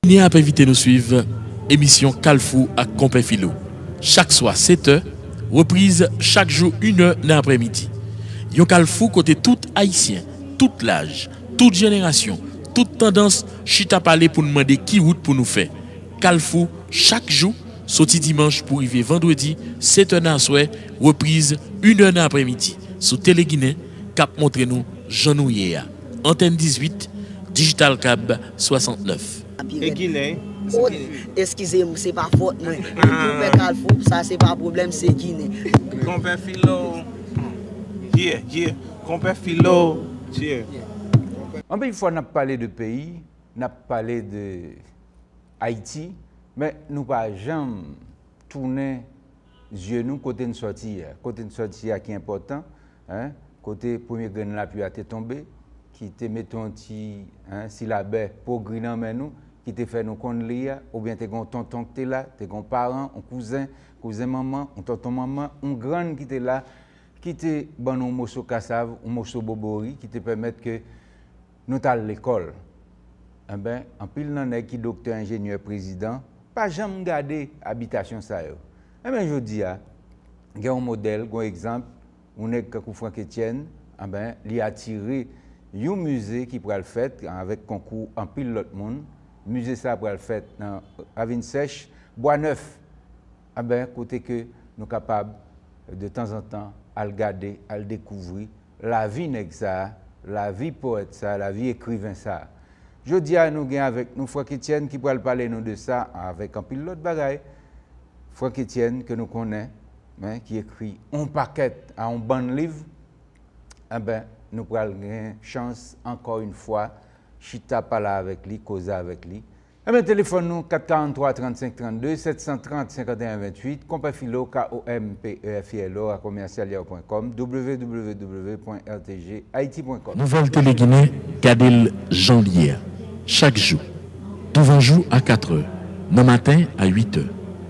Ni à inviter nous suivre émission Calfou à Compé Philo. Chaque soir 7h, reprise chaque jour 1h dans l'après-midi. Yon Calfou côté tout haïtien, tout l'âge, toute génération, toute tendance, chita parler pour nous demander qui route pour nous faire. Calfou chaque jour, sorti dimanche pour arriver vendredi 7h dans soir, reprise 1h dans l'après-midi. Sous Télé Guinée, cap montre nous Jean Yéa. Antenne 18, Digital Cab 69. Et Guinée. Excusez-moi, c'est pas faute. Ça, c'est pas problème, c'est Guinée. Compé Philo. Yeah. Compé Philo. Yeah. En fait, une fois, on a parlé de pays, on a parlé de Haïti, mais nous pas jamais tourner les yeux nous côté de sortie. Côté de sortie qui est important, hein? Côté premier grain de la pluie a été tombé, qui te met un petit syllabe pour griner mais nous, qui te fait nous connaître, ou bien t'es un tonton qui est là, t'es un parent, un cousin maman, un tonton maman, un grand qui est là, qui te bon un morceau cassave, un morceau bobori, qui te permettent que nous à l'école. Eh ben, en pile nan nèg qui docteur, ingénieur, président, pas jamais garder habitation ça yo. Eh ben je dis il y a un modèle, un exemple, on est comme Franck Etienne, eh ben, il a attiré un musée qui pourrait le faire avec concours en pile l'autre monde. Musée ça pourrait le faire dans Ravine Sèche, Bois Neuf. Eh ben, côté que nous sommes capables de temps en temps à le garder, à le découvrir, la vie nèg ça, la vie poète ça, la vie écrivain ça. Je dis à nous avec nous Franck Etienne qui pourrait parler nous de ça avec un pile l'autre bagaille. Franck Etienne que nous connaissons, hein, qui écrit un paquet à un bon livre, eh ben, nous pourrons avoir chance encore une fois, chita parler avec lui, causer avec lui. Eh bien, téléphone nous 443 35 32 730 51 28, Compé Philo, KOMPEFILO à commercial.com, www.rtghaiti.com. Nouvelle Télé Guinée, Kadel Jean Lier. Chaque jour, tout jour à 4h, le matin à 8h,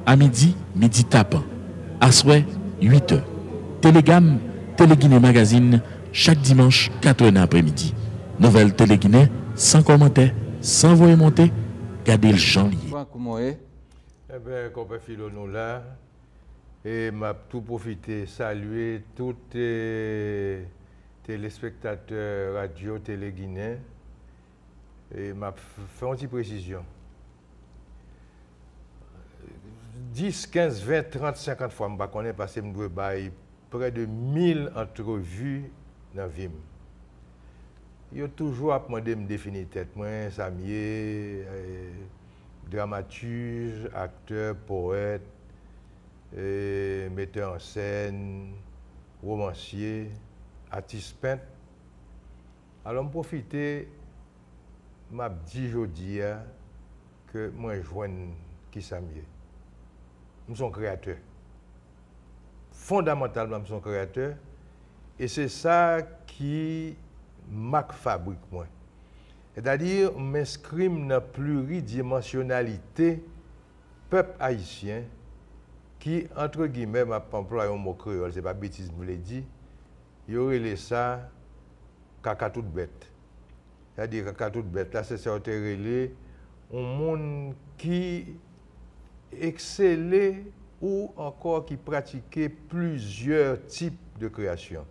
à midi tapant, à soir 8h. Télégamme, Télé Guinée Magazine, chaque dimanche 4h l'après-midi. Nouvelle Télé Guinée, sans commentaire, sans voix monter, Kadel Jean Lier. Comment est? Eh bien, Compé Philo nous là, et m'a tout profité, saluer tous les téléspectateurs radio Télé Guinée. Et m'a fait une petite précision. 10, 15, 20, 30, 50 fois, je ne connais pas parce que je dois près de 1000 entrevues dans la vie. Il y a toujours à demander de me définir tête. Moi, Samier, dramaturge, acteur, poète, metteur en scène, romancier, artiste peintre. Alors, je profite. M'a dit aujourd'hui que moi je vois qui ça mieux. Nous sommes créateurs. Fondamentalement, nous sommes créateurs. Et c'est ça qui m'a fabrique moi. C'est-à-dire, je m'inscris dans la pluridimensionnalité peuple haïtien qui, entre guillemets, m'a employé un mot créole, c'est pas bêtise, je l'ai dit, il y aurait ça, caca toute bête. C'est-à-dire que tout bête, là, c'est un monde qui excellait ou encore qui pratiquait plusieurs types de création.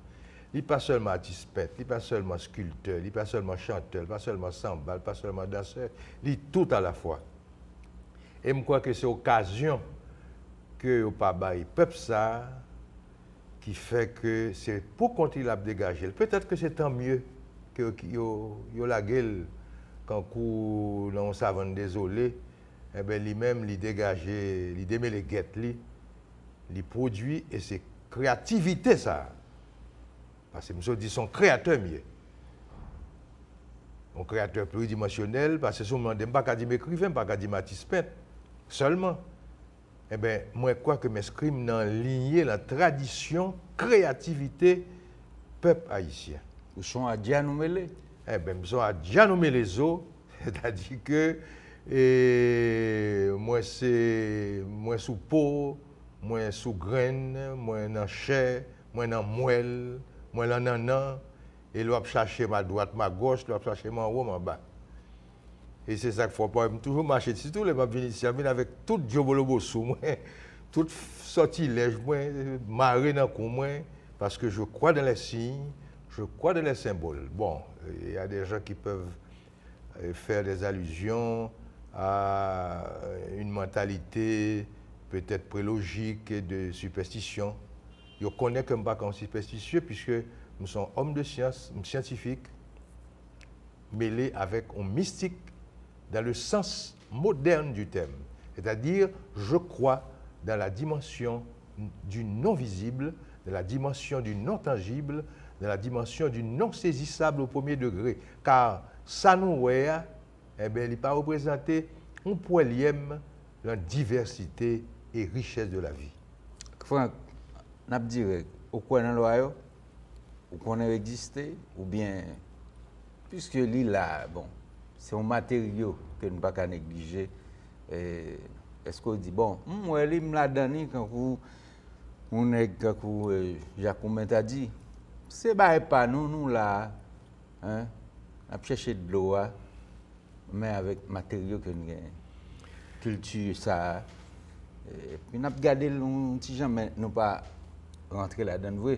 Il n'est pas seulement artiste peintre, il n'est pas seulement sculpteur, il n'est pas seulement chanteur, il n'est pas seulement samba, il n'est pas seulement danseur, il est tout à la fois. Et je crois que c'est l'occasion que le peuple ça qui fait que c'est pour continuer à dégager. Peut-être que c'est tant mieux que yo la gueule quand on dans savane désolé, eh ben lui-même il dégager, il démet les guettes li, il produit et c'est créativité ça. Parce que monsieur dit son créateur mieux. Un créateur pluridimensionnel parce que souvent je pas dire écrivain, pas dire artiste peintre seulement. Eh ben moi je crois que m'inscris dans lignée la tradition créativité peuple haïtien. Où sont à Dianoumele? Eh bien, nous sommes à Dianoumele, c'est-à-dire que moi, sous peau, moi, sous graine, moi, dans chair, moi, dans moelle, moi, dans nanan, et l'on chercher ma droite, ma gauche, l'on chercher ma haut, ma bas. Et c'est ça qu'il faut pas toujours marcher dessus. Tous les gens viennent ici avec tout Diobolobo sous moi, tout sortilège, marrer dans le moi, parce que je crois dans les signes, je crois dans les symboles. Bon, il y a des gens qui peuvent faire des allusions à une mentalité peut-être prélogique et de superstition. Je connais comme pas comme superstitieux puisque nous sommes hommes de science, scientifiques, mêlés avec un mystique dans le sens moderne du terme. C'est-à-dire, je crois dans la dimension du non-visible, dans la dimension du non-tangible, dans la dimension du non-saisissable au premier degré. Car ça nous est, eh bien, il n'est pas représenté un poilième dans la diversité et richesse de la vie. Franck, n'a pas dit au coin dans l'oreille, ou qu'on a existé, ou bien, puisque l'île là, bon, c'est un matériau que nous ne pouvons pas négliger. Est-ce qu'on dit, bon, l'île me l'a donné quand on est, quand Jacoumet a dit, c'est pas nous là, hein, on cherché de l'eau, mais avec matériaux que nous avons, culture, ça. Et puis, nous avons gardé un petit gens, mais nous pas rentrer là-dedans.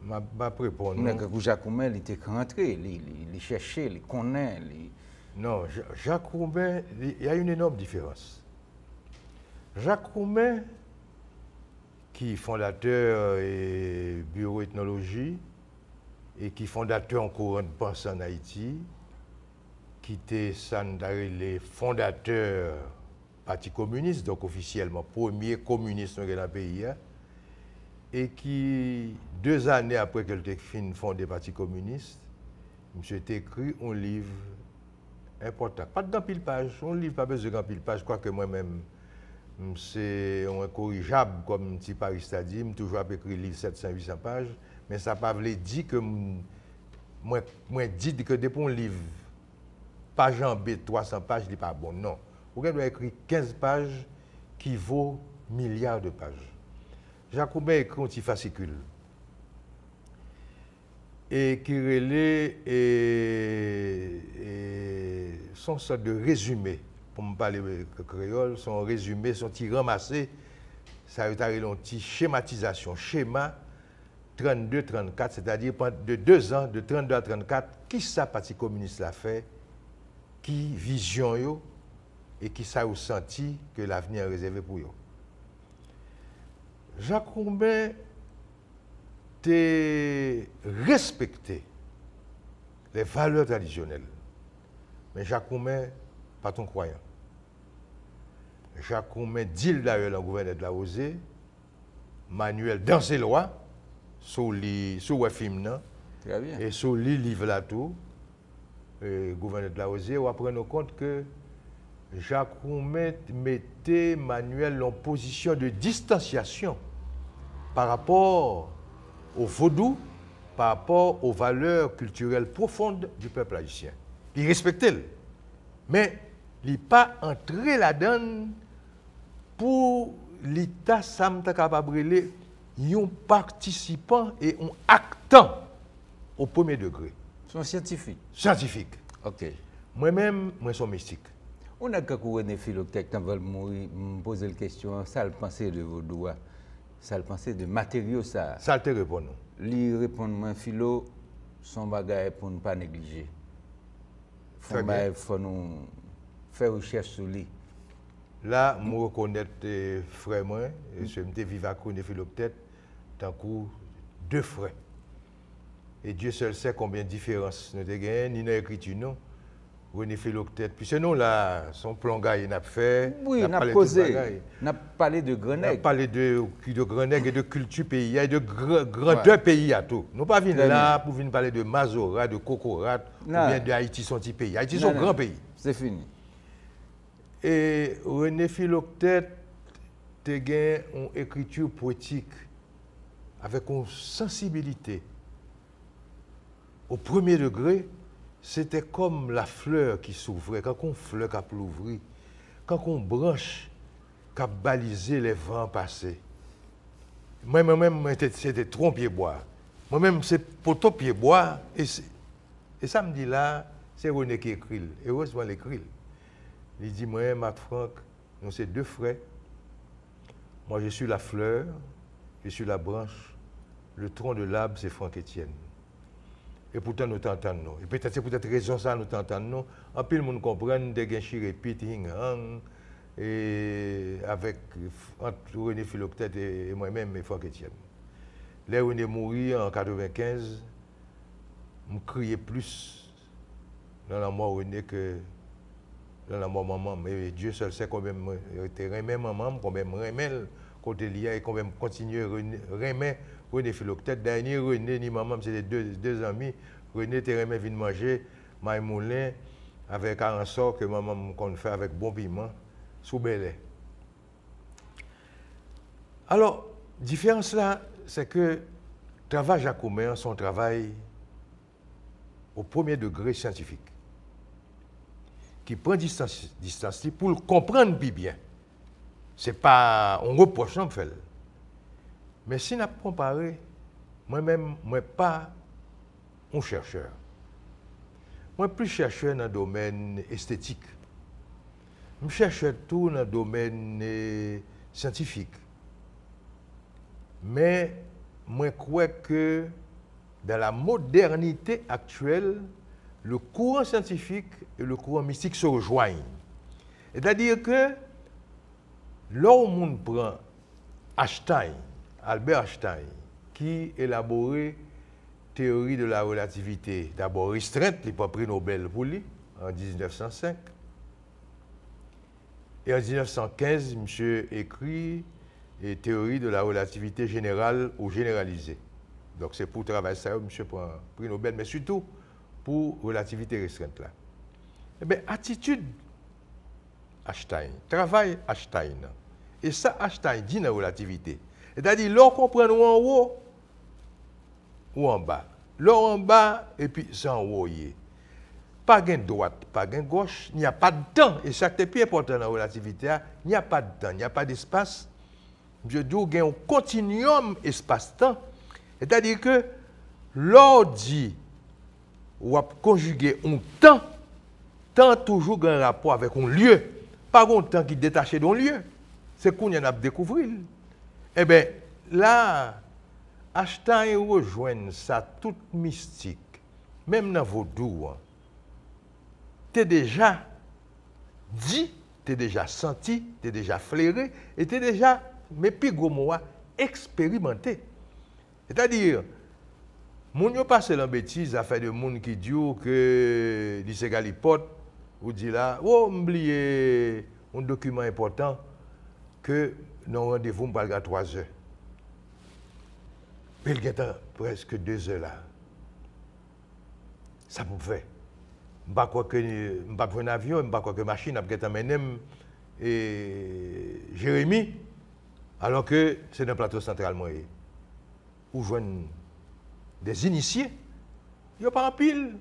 Je répondre. Quand Jacoumet, il était rentré, il cherchait, il connaît. Non, Jacoumet, il y a une énorme différence. Jacoumet, qui est fondateur et bureau ethnologie, et qui est fondateur en courant de pensée en Haïti, qui était les fondateurs Parti communiste, donc officiellement premier communiste dans le pays, et qui, 2 années après qu'elle ait fondé le Parti communiste, monsieur a écrit un livre important. Pas de grand pile page, un livre pas besoin de grand pile page, je crois que moi-même, c'est incorrigeable, comme petit Paris a dit, j'ai toujours écrit un livre 700-800 pages, mais ça n'a pas dit que moi dit que depuis un livre, page en B, 300 pages, il n'est pas bon. Non. Vous avez écrit 15 pages qui vaut milliards de pages. Jacoumet a écrit un petit fascicule et qui relaie son sorte de résumé, pour me parler créole, son résumé, son petit ramassé, ça a été un petit schématisation, schéma 32-34, c'est-à-dire de 2 ans, de 32 à 34, qui ça Parti communiste l'a fait, qui vision yo, et qui ça a senti que l'avenir est réservé pour eux. Jacoumet a respecté les valeurs traditionnelles. Mais Jacoumet, pas ton croyant. Jacoumet dit d'ailleurs le gouverneur de la Rosée, manuel dans ses lois, sur le film, et sur le livre là tout, le gouverneur de la Rosée, on prend compte que Jacoumet mettait Manuel en position de distanciation par rapport au vaudou, par rapport aux valeurs culturelles profondes du peuple haïtien. Il respectait, mais il n'est pas entré là-dedans pour l'État Samta capable un participant et un actant au premier degré. Sont scientifiques. Scientifique. Ok. Moi-même, moi, je suis mystique. On a quand René Philoctèque, quand il me poser la question, ça le pensée de vos doigts, ça le pensée de matériaux, ça. Ça te répond. Lui répond, moi, philo, son bagage pour ne pas négliger. Il faut nous faire recherche sur lui. Là, je reconnais frère, moi, et je me vivre à René Philoctèque, tant que 2 frères. Et Dieu seul sait combien de différences nous avons gagné, ni dans l'écriture, non. René Philoctèque. Puis ce nom-là, son plongage, il a fait. Oui, on a causé. On a parlé de Grenègue. On a parlé de Grenègue et de culture pays, et de grandeur pays à tout. Nous ne pas venir là pour venir parler de Mazora, de Kokorat, ou bien de Haïti, son petit pays. Haïti, son grand pays. C'est fini. Et René Philoctèque a gagné une écriture poétique avec une sensibilité. Au premier degré, c'était comme la fleur qui s'ouvrait, quand on fleur qui a l'ouvrir, quand on branche qui a balisé les vents passés. Moi-même, c'était trompier-bois. Moi-même, c'est poteau-pied-bois. Et ça me dit là, c'est René qui écrit. Heureusement, il écrit. Il dit, moi, Marc Franck, nous sommes deux frères. Moi, je suis la fleur, je suis la branche. Le tronc de l'arbre, c'est Franck Etienne. Et pourtant, nous t'entendons. Et peut-être c'est peut-être raison ça, nous t'entendons. En plus, le monde comprend, des gens qui répètent, et avec entre René Philoctète et moi-même, et Franck Etienne. Là où on est mort en 1995, je criais plus dans la mort René que dans la mort maman. Mais Dieu seul sait combien j'étais remis maman, combien je remets côté lié et combien je continue à remettre René Philoctète. Dernier René ni maman, c'était deux amis. René était remis venir manger maï moulin avec un sort que maman qu'on fait avec bon piment sous Belay. Alors, la différence là, c'est que le travail jacobin, son travail au premier degré scientifique, qui prend distance pour le comprendre bien. Ce n'est pas un reproche, on fait. Mais si on a comparé, moi-même, je ne suis pas un chercheur. Moi, plus chercheur dans le domaine esthétique. Je cherche tout dans le domaine scientifique. Mais je crois que dans la modernité actuelle, le courant scientifique et le courant mystique se rejoignent. C'est-à-dire que lorsqu'on prend Einstein, Albert Einstein, qui élaborait la théorie de la relativité, d'abord restreinte, il n'a pas pris Nobel pour lui, en 1905. Et en 1915, monsieur écrit la théorie de la relativité générale ou généralisée. Donc c'est pour travailler ça, monsieur prend prix Nobel, mais surtout pour relativité restreinte là. Eh bien, attitude Einstein, travail Einstein. Et ça, Einstein dit dans la relativité. C'est-à-dire, lorsqu'on prend ou en haut ou en bas. Là en bas, et puis c'est en haut. Pas de droite, pas de gauche, il n'y a pas de temps. Et ça, c'est plus important dans la relativité, il n'y a pas de temps, il n'y a pas d'espace. Je dis qu'il y a un continuum espace-temps. C'est-à-dire que l'ordi ou a conjugué un temps toujours un rapport avec un lieu. Pas un temps qui est détaché d'un lieu. C'est qu'on y en a découvert. Eh bien, là, Einstein rejoint ça toute mystique, même dans vaudou. Tu es déjà dit, tu es déjà senti, tu es déjà flairé, et tu es déjà, mais plus gros mot, expérimenté. C'est-à-dire, moun yo passe la bêtise à faire de moun qui dit que lycée Galipote ou dit là, oh, m'oublier un document important que nos rendez-vous m'parle à 3 heures. Mais il y a presque 2 heures là. Ça vous fait. Je ne sais pas que je ne pas un avion, je ne sais pas que machine a mené et Jérémy, alors que c'est dans le plateau central moyen. Où joignent des initiés, ils n'ont pas en pile.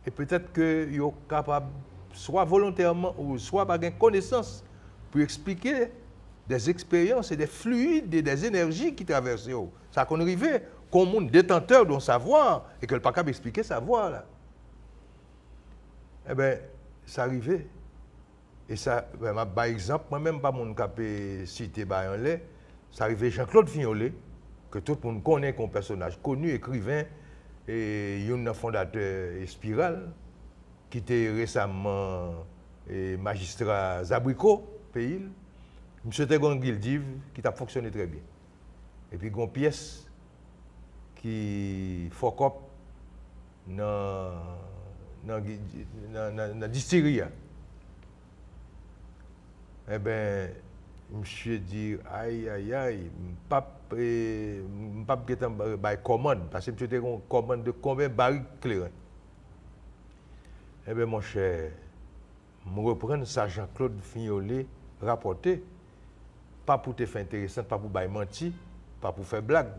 Et peut-être qu'ils sont capables, soit volontairement ou soit par une connaissance, pour expliquer des expériences et des fluides et des énergies qui traversent. Ça qu'on arrive comme un détenteur d'un savoir et que le pas capable d'expliquer savoir là. Eh bien, ça arrivait. Et ça, par exemple, moi-même, pas mon capé cité en lait, ça arrivait Jean-Claude Vignolet, que tout le monde connaît comme personnage connu, écrivain, et un fondateur Spiral, qui était récemment magistrat Zabrico, pays. M. Tegon Gildiv, qui a fonctionné très bien. Et puis, il y a une pièce qui fuck up dans la distillerie. Eh bien, monsieur dit, aïe, aïe, aïe, je ne peux pas commande, parce que monsieur a une commande de combien de barils clairs. Eh bien, mon cher, je reprends ça Jean-Claude Vignolet rapporté, pas pour te faire intéressant, pas pour mentir, pas pour faire blague.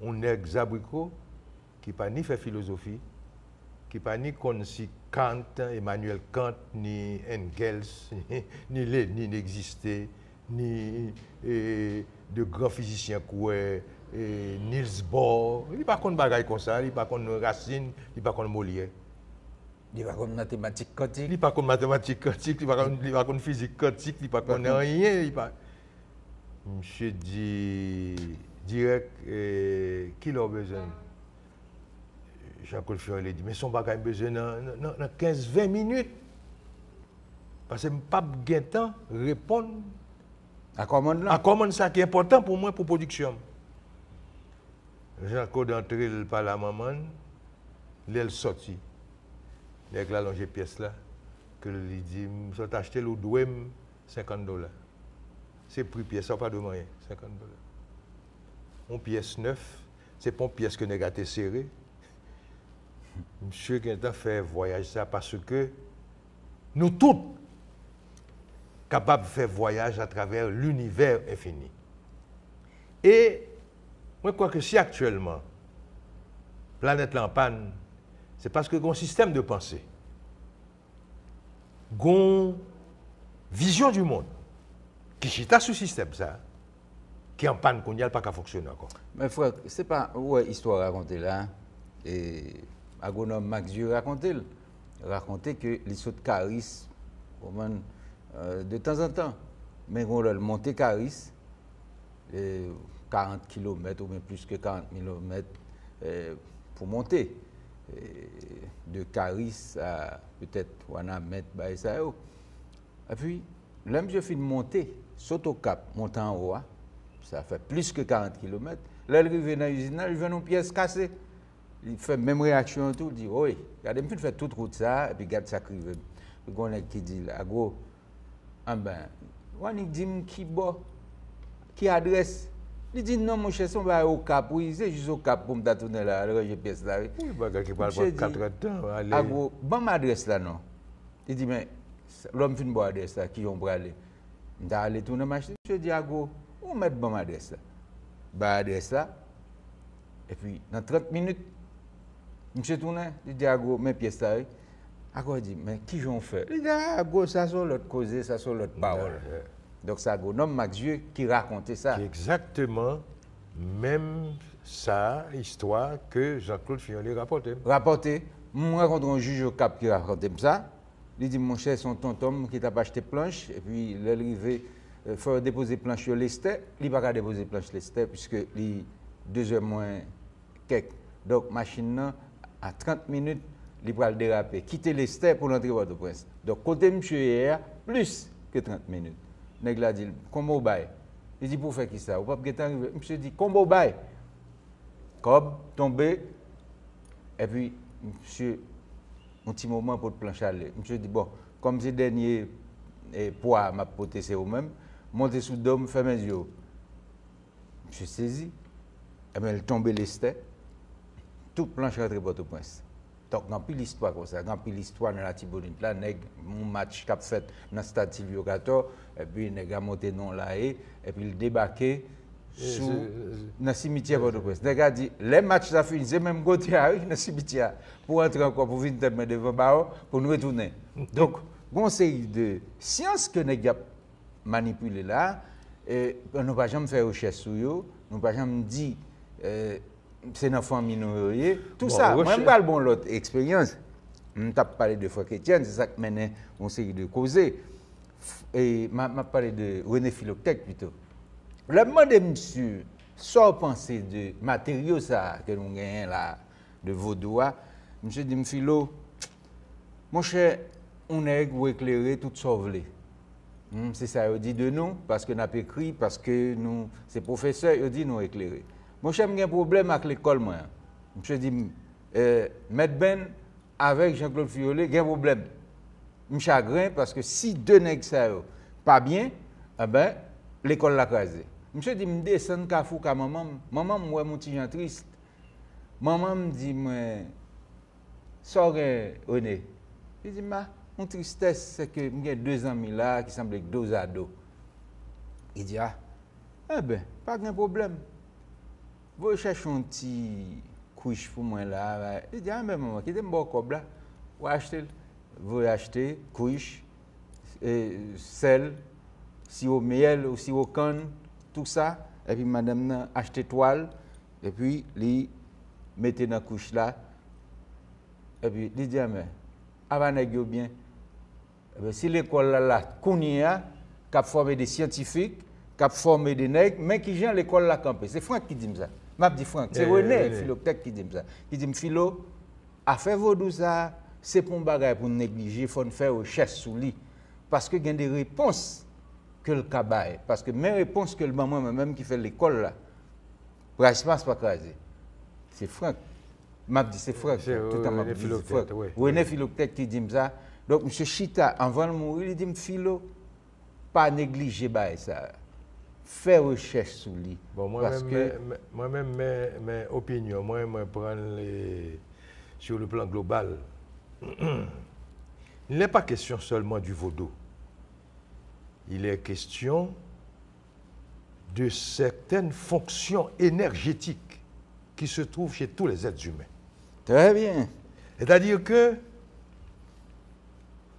On est Zabrico qui n'a ni fait philosophie, qui n'a ni connu Kant, Emmanuel Kant, ni Engels, ni Lénine n'existait, ni de grands physiciens comme Niels Bohr. Il n'a pas connu bagaille comme ça, il n'a pas connu Racine, il n'a pas connu Molière. Il va comme mathématiques quantiques. Il n'est pas comme mathématiques quantiques, il n'est pas comme physique quantique, il n'est pas comme rien. Monsieur dit direct, qui l'a besoin? Jean-Claude Fiorel dit, mais son bagage besoin dans 15-20 minutes. Parce que je n'ai pas de temps répondre À commande là. à comment ça qui est important pour moi pour production. Jean-Claude entré par la maman, il sorti. Il a allongé pièce là, que lui dit, je vais acheter le doué $50. C'est prix pièce, ça pas de moyen, $50. Une pièce neuf, c'est pas une pièce que nous avons serré. Monsieur qui a fait voyage ça parce que nous tous capables de faire voyage à travers l'univers infini. Et moi, je crois que si actuellement, la planète en panne, c'est parce que un système de pensée, une vision du monde, qui chita sous système ça, qui est en panne, qu'on n'y a pas qu'à fonctionner encore. Mais frère, ce n'est pas une histoire racontée là. Et agronome Max Dieu racontait que les sauts de Caris, de temps en temps, mais on le monter Caris, 40 km ou même plus que 40 km pour monter. De Caris à peut-être Wanamètre, et puis, là, je finis de monter, saute au cap, monter en haut, ça fait plus que 40 km. Là, il arrive dans l'usine, il vient une pièce cassée. Il fait même réaction et tout, il dit, oui, regardez, il fait toute route ça, et puis regarde ça crive. Le gars qui dit, là, go, ah ben, on dit qui adresse. Il dit, non, mon cher, on va au cap, oui, c'est juste au cap pour me tourner là, le GPS là. Oui, bagage qui parle pas 4 ans. Ah go, bon adresse là, non. Il dit, mais, l'homme fait une bonne adresse là, qui on va aller. Je vais aller tourner ma machine, je dis, ah go, on met bon adresse là. Bonne adresse là, et puis, dans 30 minutes, je tourne, je dis, ah go, mes pièces là. Il dit, mais qui j'en fait? Il dit, ah go, ça c'est l'autre causé, ça c'est l'autre parole. Donc, c'est agronome Max Dieu qui racontait ça. Exactement, même ça, histoire que Jean-Claude Fiorel rapportait. Rapporté, moi rencontre un juge au Cap qui racontait ça. Il dit, mon cher, son tonton qui t'a pas acheté planche, et puis il est arrivé, il faut déposer planche sur l'Esther. Il n'a pas déposer planche sur l'Esther, puisque il 2 heures moins quelques. Donc, machine, à 30 minutes, il va le déraper. Quitter l'Esther pour l'entrée de Prince. Donc, côté monsieur hier, plus que 30 minutes. Nèg la dit, comment bail? Il dit, pour faire qui ça? Ou pas peut-être arrivé. Monsieur dit, comment bail? Cob, tombé. Et puis, monsieur, un petit moment pour le planche aller. Monsieur dit, bon, comme c'est dernier poids, m'a poté c'est au même, montez sous le dôme, fermez les yeux. Monsieur saisi. Et bien, il tombe l'Esther. Toute planche rentre pour Port-au-Prince. Donc, il y a plus l'histoire comme ça. Il y a plus l'histoire dans la Tibonite. Là, mon match qu'a fait dans le stade Silvio Cator, et puis il a monté non là, et puis il débarqué dans le cimetière Port-au-Prince. Il a dit, les matchs ça finit, c'est même côté dans le cimetière, pour entrer encore, pour venir terminer devant Bao, pour nous retourner. Donc, bon, c'est de science que nous avons manipulé là, et nous ne pouvons pas jamais faire recherche sur eux, nous ne pouvons pas jamais dire. C'est un enfant minorité, tout bon, ça. Moi, je parle de l'autre expérience. Je t'ai parlé de Frère Chrétien, c'est ça qui mène une série de causer. Et je parlé de René Philoctèque plutôt. Je me demande, monsieur, sans penser de matériaux ça, que nous gagnons là, de Vaudois, monsieur dit, Philo, mon cher, on est éclairé tout sauvé. C'est ça, il dit de nous, parce que nous avons écrit, parce que nous, c'est professeurs, il dit nous éclairés. Moi, j'ai un problème avec l'école, moi. Je dis, Maître Ben, avec Jean-Claude Fiorel, j'ai un problème. Je suis chagrin parce que si 2 nègres ne pas bien, eh ben, l'école l'a crasé. Je dis, je descends Kafou à maman. Maman, moi, mon petit Jean triste. Maman me dit, sors René. Je dis, mon tristesse, c'est que j'ai 2 amis là qui semblent être 2 ados. Il dit, eh ben, pas de problème. Vous cherchez un petit couche pour moi là. Il dit, mais maman, qui est un bon cob là? Vous achetez couche, sel, sirop miel ou sirop canne, tout ça. Et puis madame a acheté toile. Et puis, il mettez dans la couche là. Et puis, il dit, mais avant nèg yo bien. Si l'école là, Kounia, qui a formé des scientifiques, qui a formé des nègres, mais qui gère l'école là campé. C'est Franck qui dit ça. M'a dit Franck, c'est René Philoctèque qui dit ça. Qui dit Philo, a fait vaudou ça, c'est pour un bagage pour négliger, il faut faire recherche sur lui. Parce que il y a des réponses que le cabaye. Parce que mes réponses que le maman même qui fait l'école là, pratiquement c'est pas crasé. C'est Franck. M'a dit c'est Franck. Tout à m'a dit Franck. René Philoctèque qui dit ça. Donc, M. Chita, avant de mourir, il dit, Philo, pas négliger ça. Faire recherche sur lui. Bon, moi-même, mes opinions, moi, prendre sur le plan global. Il n'est pas question seulement du vaudou. Il est question de certaines fonctions énergétiques qui se trouvent chez tous les êtres humains. Très bien. C'est-à-dire que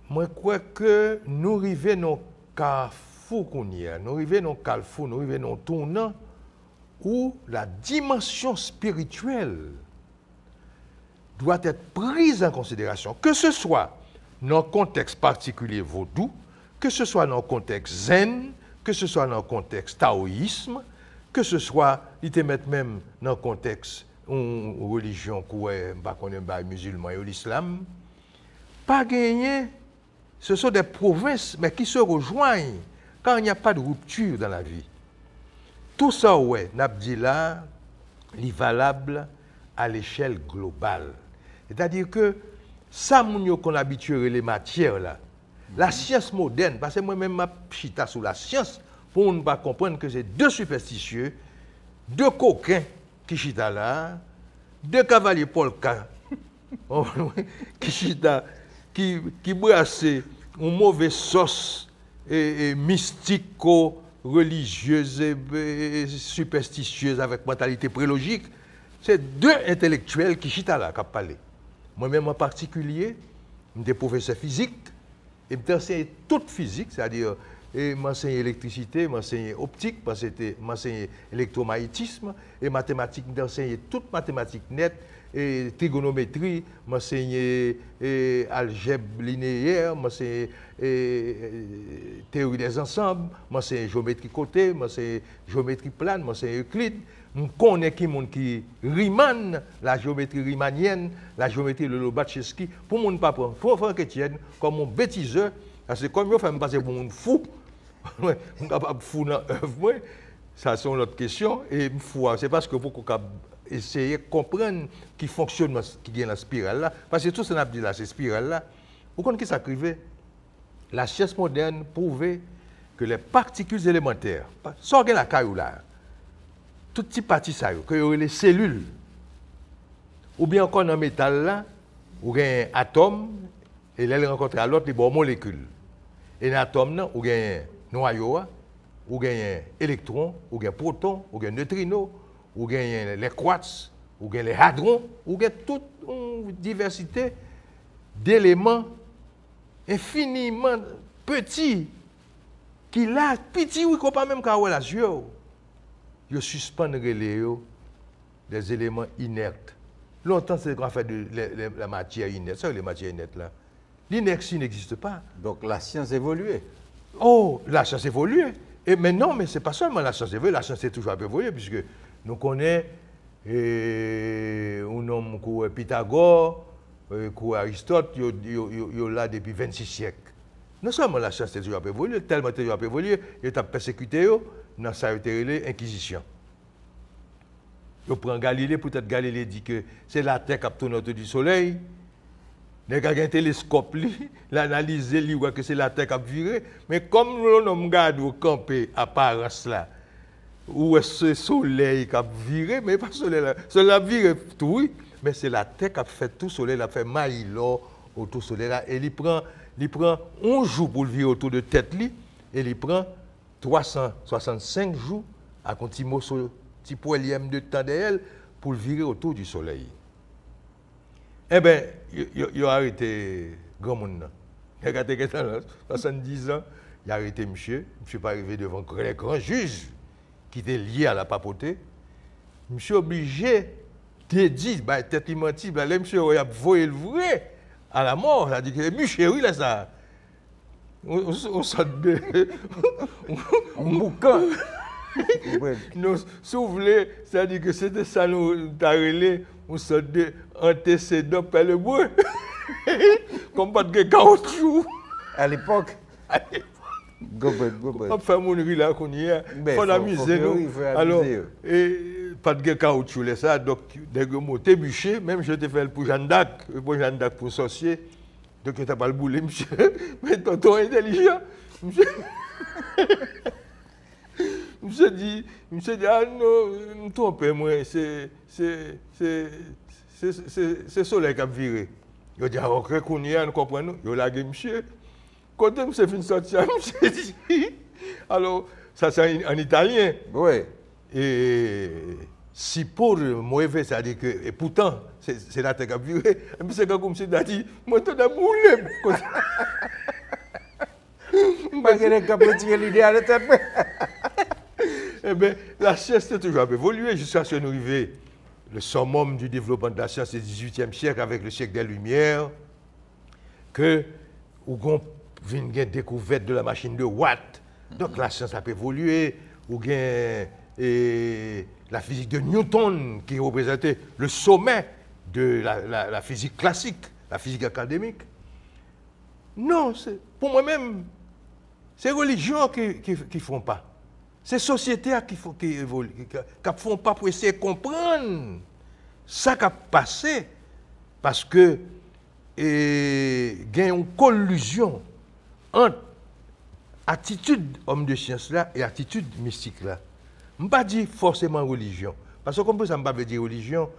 moi, je crois que nous arrivons dans le carrefour qu'on y a, nous arrivons dans le carrefour, nous arrivons dans le tournant où la dimension spirituelle doit être prise en considération, que ce soit dans le contexte particulier vaudou, que ce soit dans le contexte zen, que ce soit dans le contexte taoïsme, que ce soit, il te met même dans le contexte une religion qui est musulman et l'islam, pas gagné. Ce sont des provinces, mais qui se rejoignent quand il n'y a pas de rupture dans la vie. Tout ça, ouais, Nabdi là, est valable à l'échelle globale. C'est-à-dire que ça, qu'on habitue les matières là, la science moderne, parce que moi-même, je suis sur la science, pour ne pas comprendre que c'est deux superstitieux, deux coquins qui sont là, deux cavaliers polka, qui brassent une mauvaise sauce mystico-religieuse et superstitieuse avec mentalité prélogique. C'est deux intellectuels qui sont là, qui parlent. Moi-même en particulier, je suis professeur physique, et je enseigne toute physique, c'est-à-dire m'enseigner électricité, m'enseigner optique, m'enseigner électromagnétisme, et mathématiques, m'enseigner toute mathématique nette, et trigonométrie, m'enseigner algèbre linéaire, m'enseigner théorie des ensembles, m'enseigner géométrie côté, m'enseigner géométrie plane, m'enseigner Euclide. Je connais qui Riemann, la géométrie riemannienne, la géométrie de Lobachevsky, pour mon pas prendre. Pour Franck Etienne, comme mon bêtiseur, parce que comme je fais me passer pour un fou, je suis capable de fou dans l'œuvre, ça c'est une autre question, et fou, c'est parce que beaucoup essayer de comprendre qui fonctionne, qui est la spirale là, parce que tout ce qu'on a dit là, c'est spirale là. Vous comprenez qui s'écrivait? La science moderne prouvait que les particules élémentaires, sans la caillou là, tout petit parti ça, que y les cellules, ou bien encore dans le métal là, où il y a un atome, et là, il rencontre à l'autre les bonnes molécules. Et dans l'atome là, où il y a un noyau, où il y a un électron, où il y a un proton, où il y a un neutrino, où il y a les quartz, où il y a les hadrons, où il y a toute une diversité d'éléments infiniment petits qui là, petits, oui, qu'on pas même qu'à la yeux. Ils suspendent des éléments inertes. Longtemps, c'est qu'on fait de la matière inerte. Ça, les matières inertes là. L'inertie n'existe pas. Donc la science évolue. Oh, la science évolue. Mais non, mais ce n'est pas seulement la science évolue, la science est toujours évoluée, puisque nous connaissons un homme comme Pythagore, comme Aristote, il est là depuis 26 siècles. Non seulement la science est toujours évoluée, tellement toujours évoluée, il a persécuté dans sa inquisition. Il prend Galilée, peut-être Galilée dit que c'est la Terre qui tourne autour du Soleil. Il y a un télescope, l'analyse, il voit que c'est la Terre qui a viré. Mais comme l'on regarde au campé apparence là, où est-ce que le Soleil qui a viré, mais pas le Soleil là. Le Soleil a viré tout, oui, mais c'est la Terre qui a fait tout, le Soleil a fait maille autour du Soleil là. Et il prend un jour pour le virer autour de tête, et il prend 365 jours à continuer sur petit poilième de temps d'elle pour le virer autour du Soleil. Eh bien, il a arrêté grand monde. Il a arrêté 70 ans, il a arrêté monsieur. Monsieur n'est pas arrivé devant les grands juges qui étaient liés à la papauté. Monsieur est obligé de dire, tête menti, là, monsieur a volé le vrai à la mort. C'est-à-dire que bûcher, oui, là, ça. On sort de. Un boucan. Nous souffler, c'est-à-dire que c'était ça, nous t'arrêter, on sort de antécédent par le bois. Comme pas de caoutchouc. À l'époque. Gobet. On fait mon riz là qu'on y a. Faut l'amuser, nous. Alors, et pas de caoutchouc, là, ça. Donc, dès que moi, t'es bûché, même je te fais pour Jeanne d'Arc, pour sorcier. Donc, tu n'as pas le boulet, monsieur. Mais tonton intelligent. Monsieur dit, ah non, me trompez, moi, c'est le soleil qui a viré. Il dit, ah, ok, qu'on y a, nous comprenons. Il a lagué, monsieur. Quand monsieur fin sortir, monsieur dit, alors, ça c'est en italien. Oui. Et si pour mauvais, c'est-à-dire que, et pourtant, c'est la tête qui a viré. Et puis c'est comme monsieur a dit, moi, tu as boulé. Pas que les capots tirent l'idée à la tête. Eh bien, la science a toujours évolué jusqu'à ce que nous arrivions. Le summum du développement de la science du XVIIIe siècle avec le siècle des Lumières, que nous avons une découverte de la machine de Watt. Donc la science a évolué, ou bien la physique de Newton qui représentait le sommet de la physique classique, la physique académique. Non, pour moi-même, c'est les religions qui ne font pas. C'est les sociétés qui ne font pas pour essayer de comprendre ça qui a passé. Parce que il y a une collusion entre attitude homme de science là et attitude mystique là. Je ne veux pas dire forcément religion. Parce que comme ça, je ne veux pas dire religion.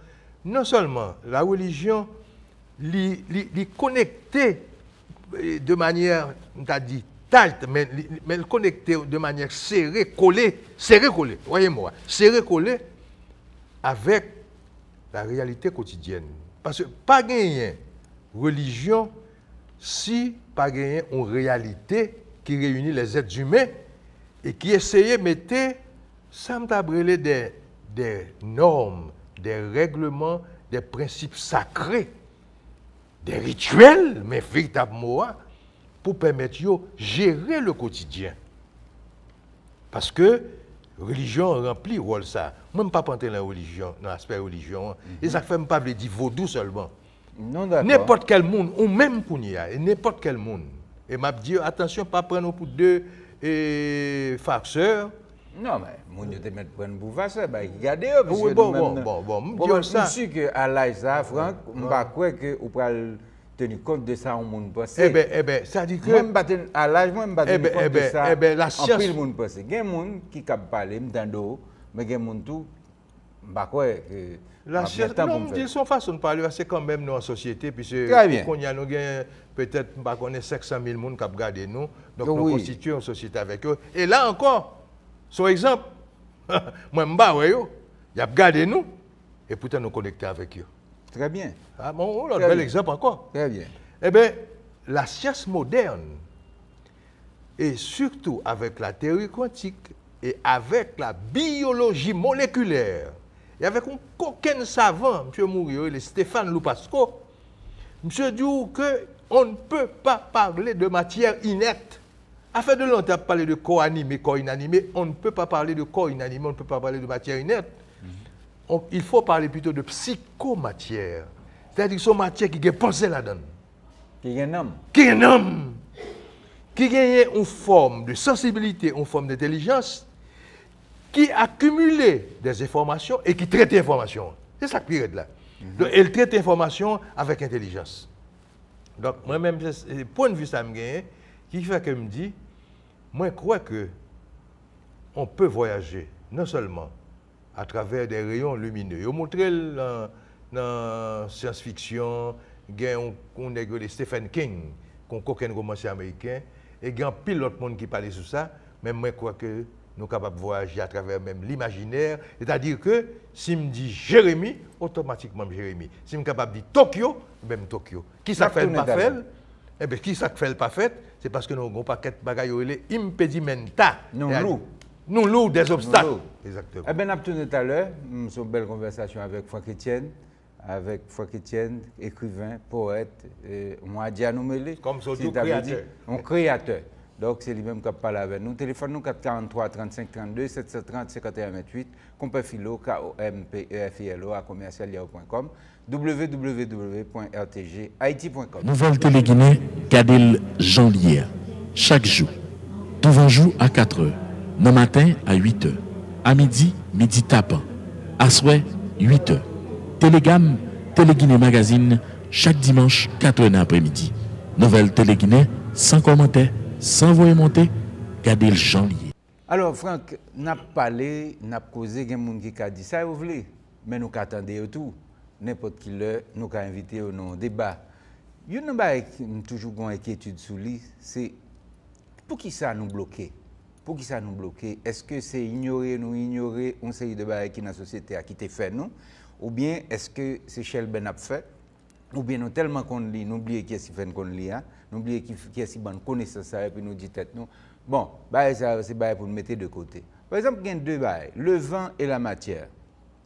Non seulement la religion est connectée de manière, on t'a dit, tight, mais connectée de manière serrée, collée, voyez-moi, serrée, collée avec la réalité quotidienne. Parce que pas gagner religion si pas gagner une réalité qui réunit les êtres humains et qui essaye de mettre, ça me brûler des normes, des règlements, des principes sacrés, des rituels, mais véritablement, pour permettre de gérer le quotidien. Parce que la religion remplit le rôle ça. Moi, je ne peux pas entrer dans la religion, dans l'aspect religion. Et ça ne fait pas dire vaudou seulement. Non, d'accord. N'importe quel monde, ou même qu'on y a, n'importe quel monde. Et m'a dit, attention, pas prendre pour deux farceurs. Non, mais mon Dieu, te mettre pour une bouffasser, regardez. Oui, bon, je suis que à l'âge ça, Franck, je ne crois que vous pouvez tenir compte de ça au monde passé. Eh bien, ça dit que... Moi, à l'âge, moi, je ne tenir compte de ça. La science... En pile monde passé. Il y a des gens qui capent parler, m'entendent, mais il y a des gens tout, je ne crois que... La science, non, de son façon de parler, c'est quand même nous en société, puisque quand il y a peut-être 500 000 personnes qui regardent nous, donc nous constituons une société avec eux. Et là encore, son exemple, moi, il a regardé nous, et pourtant nous connecter avec eux. Très bien. Ah bon, on a un bel exemple encore. Très bien. Eh bien, la science moderne, et surtout avec la théorie quantique et avec la biologie moléculaire, et avec aucun savant, M. Mourio et Stéphane Loupasco, M. dit qu'on ne peut pas parler de matière inerte. Afin de longtemps parler de corps animé, corps inanimé, on ne peut pas parler de corps inanimé, on ne peut pas parler de matière inerte. Il faut parler plutôt de psychomatière. C'est-à-dire que c'est une matière qui est pensée là-dedans. Qui est un homme. Qui est un homme. Qui a une forme de sensibilité, une forme d'intelligence, qui accumule des informations et qui traite les informations. C'est ça qui est là. Donc, elle traite l'information avec intelligence. Donc, moi-même, point de vue ça me gagne, qui fait que me dit, moi, je crois que on peut voyager, non seulement à travers des rayons lumineux. Ils ont montré dans la science-fiction, on a de Stephen King, qu'on a un romancier américain, et il y a un pilote monde qui parlait sur ça, mais moi, je crois que nous sommes capables de voyager à travers même l'imaginaire. C'est-à-dire que si je me dis Jérémy, automatiquement Jérémy. Si je suis capable de dire Tokyo, même Tokyo. Qui ça fait le pas fait? Eh bien, qui ça fait le pas fait? C'est parce que nous avons un paquet de bagailles impedimenta. Nous loups des obstacles. Exactement. Eh bien, nous avons tout à l'heure, une belle conversation avec Franck Etienne. avec Franck Etienne, écrivain, poète, moi Dianou Mele. Comme surtout créateur. Un créateur. Donc c'est lui-même qui parle avec nous. Téléphone nous 443 35 32 730 51 28. Compé Philo, KOMPEFILO à commercial.com, www.rtghaiti.com. Nouvelle Télé-Guinée, Kadel Jean-Lier. Chaque jour. Devant jour à 4h. Le matin à 8h. À midi, midi tapant. À soir, 8h. Télégamme, Télé-Guinée Magazine, chaque dimanche, 4h l'après-midi. Nouvelle Télé-Guinée, sans commentaire, sans voix monter, Kadel Jean-Lier. Alors, Franck, n'a parlé, n'a causé, il y a des gens qui ont dit ça, vous voulez, mais nous attendons tout. N'importe qui l'heure, nous avons invité au non débat. Il y a une chose qui toujours une inquiétude sur lui, c'est pour qui ça nous bloquer? Pour qui ça nous bloquer? Est-ce que c'est ignorer une série de choses qui dans la société a quitté fait nous? Ou bien est-ce que c'est Shell Ben a fait? Ou bien nous tellement qu'on lit, nous oublions qui est-ce qu'on lit, nous oublions qui est-ce qui bonne connaissance et puis nous dit tête nous. Bon, ça c'est pour nous mettre de côté. Par exemple, il y a deux bails, le vent et la matière,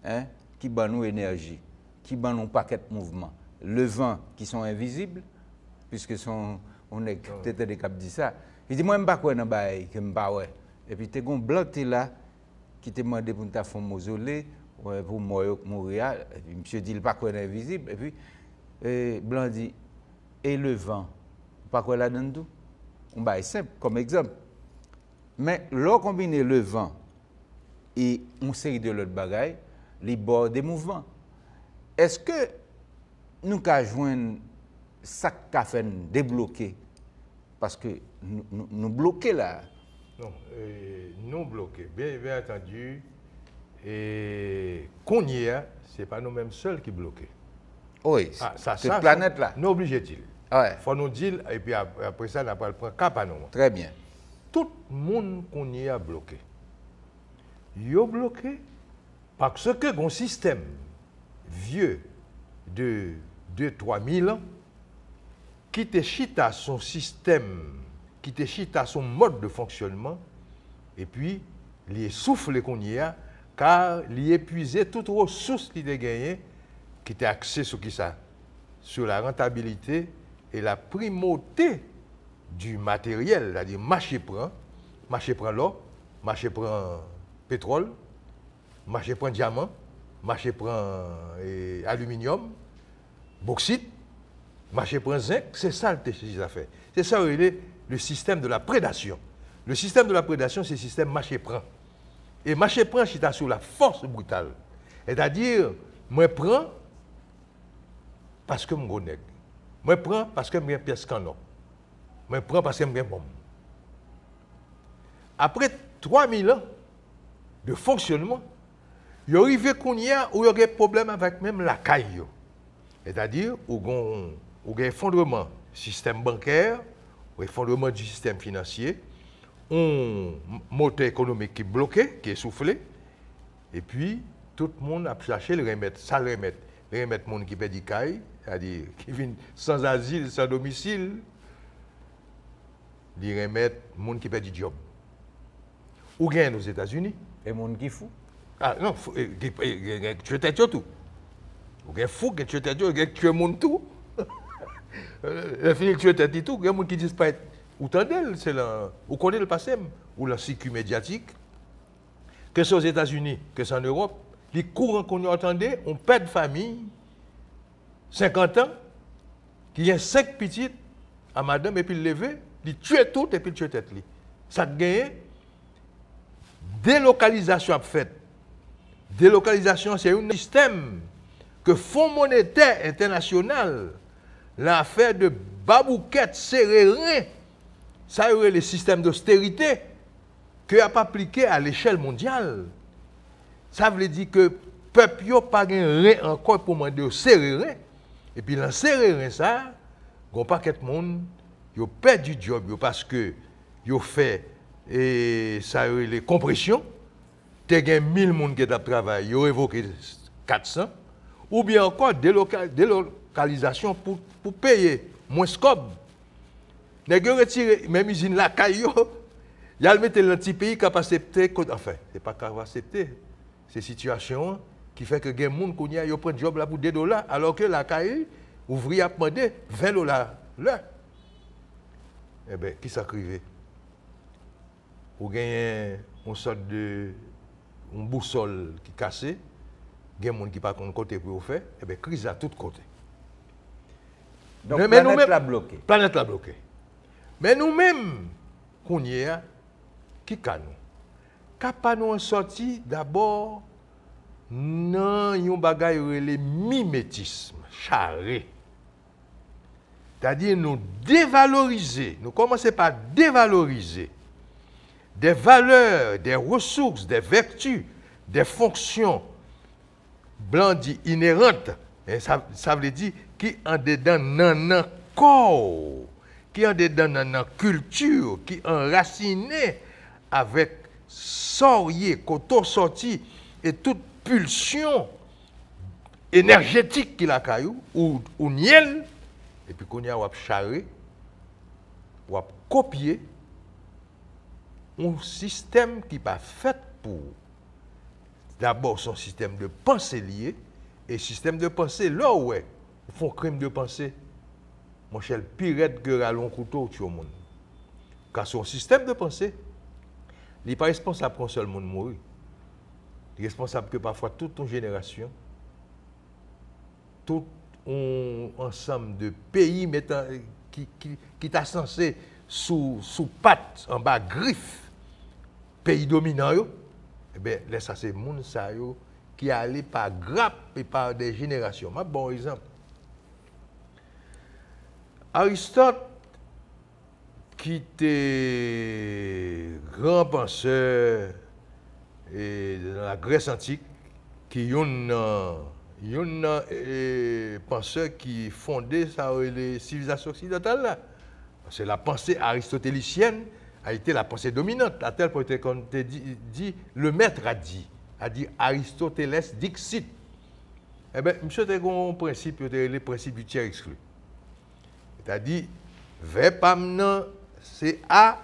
hein, qui donnent nous énergie, qui donnent nous paquet de mouvements. Le vent qui sont invisibles, puisque on est peut-être des cap dit ça. Il dit moi je ne sais pas quoi dans bail que me pas ouais. Et puis tu as un blanc là qui te demandé pour ta femme mausolée pour mourir. Et puis monsieur dit il pas quoi invisible et puis blanc dit et le vent pas quoi là-dedans tout. On bail simple comme exemple. Mais l'on combine le vent et une série de l'autre bagaille, les bords des mouvements. Est-ce que nous avons joindre ça qu'a fait débloquer parce que nous bloquons là? Non, nous bloqués, bien entendu. Et qu'on y est, ce n'est pas nous-mêmes seuls qui bloquons. Oui, cette planète-là. Nous obligés-ils. Ouais. Il faut nous dire, et puis après ça, on n'a pas le prendre cap à nous. Très bien. Tout le monde qu'on y a bloqué. Il est bloqué parce que un système vieux de 2-3 000 ans qui te chita son système, qui te chita son mode de fonctionnement, et puis il souffle qu'on y a, car il épuisé toutes les ressources qu'il a gagnées, qui étaient axées sur qui ça? Sur la rentabilité et la primauté du matériel, c'est-à-dire marché prend l'or, marché prend pétrole, marché prend diamant, marché prend aluminium, bauxite, marché prend zinc, c'est ça le fait. C'est ça le système de la prédation. Le système de la prédation, c'est le système marché prend. Et marché prend, c'est sur la force brutale. C'est-à-dire, moi prends parce que je suis nègre. Moi prends parce que je suis pièce canon. Moi prends parce que je suis bombe. Après 3000 ans de fonctionnement, il arrive qu'on y a où il y a des problèmes avec même la caille. C'est-à-dire, où il y a un effondrement du système bancaire, un effondrement du système financier, un moteur économique qui est bloqué, qui est soufflé, et puis tout le monde a cherché le remettre, ça le remettre. Le remettre monde qui perd du caille, c'est-à-dire qui vient sans asile, sans domicile, le remettre monde qui perd du job. Ou gagne aux États-Unis. Et monde qui fou? Ah non, tu es tout. Ou gagne fou, tu es tout, tu es monde tout. Le fini tu es tout, il y a des gens qui disparaissent. Ou t'endel, c'est là, ou connaît le passé, ou la circuit médiatique, que c'est aux États-Unis, que c'est en Europe, les courants qu'on entendait, on perd de famille, 50 ans, qui a 5 petites à madame, et puis le lever, il tue tout, et puis il tue tête. Ça gagne. Délocalisation faite. Délocalisation, c'est un système que Fonds monétaire international, l'affaire de babouquette serré, ça aurait le système d'austérité que a pas appliqué à l'échelle mondiale. Ça veut dire que le peuple n'a pas rien encore pour demander de serrer. Et puis, dans serrer ça, il y a un paquet de monde qui a perdu du job parce que ils ont fait ça les compressions. Tu as 1000 personnes qui ont travaillé, ils ont évoqué 400. Ou bien encore délocalisation pour payer moins scope. Ils ont retiré même usine la caillou. Ils ont mis dans un petit pays qui a accepté. Enfin, ce n'est pas qu'il a accepté. Ces situations, qui fait que les gens qui prennent job là pour $2, alors que la caille, ouvrier a demandé $20 là. Eh bien, qui s'acrivait? Ou gagner une sorte de boussole qui cassée, il y a des gens qui ne sont pas côté pour faire, eh bien, crise à tous côtés. Donc, la planète l'a bloqué. Planète l'a bloqué. Mais nous-mêmes, qu'on y est, qui nous? Quand nous sorti d'abord, non, yon bagay le mimétisme, charré. C'est-à-dire nous dévaloriser, nous commençons par dévaloriser des valeurs, des ressources, des vertus, des fonctions blandies inhérentes, et ça veut dire qui en dedans nan corps, qui en dedans nan culture, qui enraciné avec sorcier, koto sorti et toute pulsion énergétique qu'il a caillou ou niel, et puis qu'on y a wap charré, wap copier un système qui pas fait pour d'abord son système de pensée lié et système de pensée là ouais font crime de pensée mon cher pirate que ralon couteau tu au monde car son système de pensée il n'est pas responsable qu'un seul monde mourir. Il est responsable que parfois toute une génération, tout un ensemble de pays mettant, qui t'a censé sous patte, en bas griffe, pays dominant, eh bien, laisse à ces gens qui allaient par grappe et par des générations. Un bon exemple. Aristote, qui était grand penseur dans la Grèce antique, qui est un penseur qui fondait les civilisations occidentales. C'est la pensée aristotélicienne a été la pensée dominante, à tel point qu'on dit, le maître a dit Aristoteles dixit. Eh bien, monsieur, tu as un principe, le principe du tiers exclu. C'est-à-dire, Vepamnan, c'est A,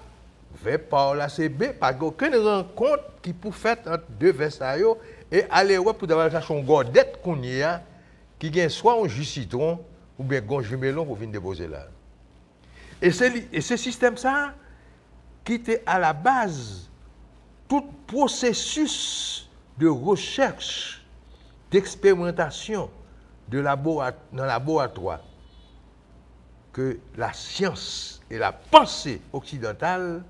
Vepaola, c'est B, pas aucune rencontre qui peut faire entre deux Versailles et aller pour avoir une godette qu'on y a, qui gagne soit un jus citron ou bien un jus melon pour venir déposer là. Et ce système ça, qui était à la base, tout processus de recherche, d'expérimentation dans le laboratoire, que la science et la pensée occidentale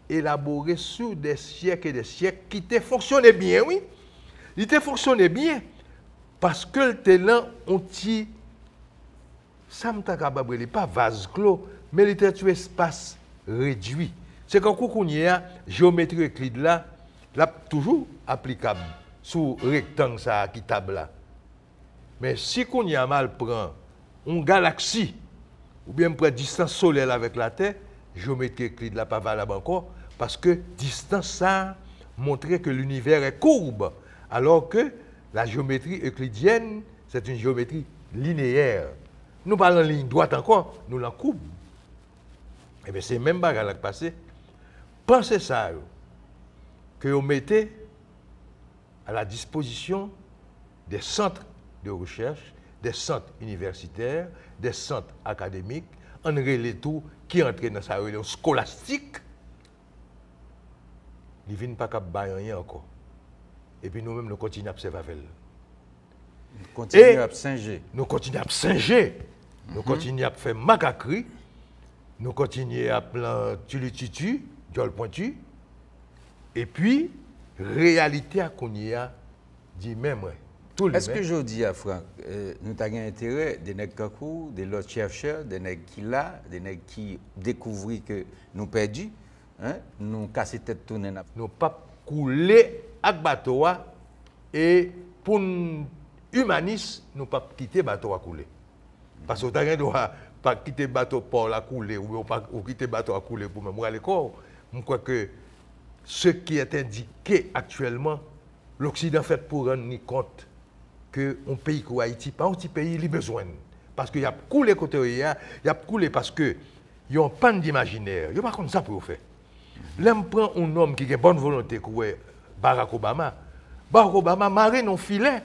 élaborées sur des siècles et des siècles qui te fonctionnaient bien, oui. Ils te fonctionnaient bien parce que le talent ont dit ça me t'a capable pas vase clos, mais littérature espace réduit. C'est quand on y a géométrie euclide là toujours applicable sous rectangle ça qui table là. Mais si qu'on y a mal prend une galaxie ou bien prend distance solaire avec la Terre, géométrie euclide là pas valable encore parce que distance ça montrait que l'univers est courbe alors que la géométrie euclidienne c'est une géométrie linéaire. Nous parlons de ligne droite encore, nous la courbe. Et bien c'est même bagarre qui passé. Pensez ça que vous mettez à la disposition des centres de recherche, des centres universitaires, des centres académiques, en relais tout qui entrent dans sa relation scolastique, ils ne viennent pas qu'à rien encore. Et puis nous-mêmes, nous continuons à observer avec elle. Nous continuons à singer. Nous continuons à singer. Nous continuons à faire macacri. Nous continuons à plan tulitutu, diol pointu. Et puis, réalité à qu'on y a dit même. Est-ce que je dis à Franck, nous avons intérêt des nègres kakou, des autres chercheurs, des nègres qui là, des nègres qui découvrent que nous perdus, hein, nous casser tête tourner. Nous pas couler avec bateau et pour humanisme, nous pas quitter bateau à couler. Parce que nous doit pas quitter bateau pour la couler ou pas quitter bateau à couler pour me aller corps. Je crois que ce qui est indiqué actuellement, l'Occident fait pour rendre compte que un pays comme Haïti, pas un petit pays, il a besoin. Parce qu'il y a coulé côté, il y a coulé parce que il y a un pan d'imaginaire. Il n'y a pas comme ça pour faire. Là, je prends un homme qui a une bonne volonté, comme Barack Obama. Barack Obama marre non filet.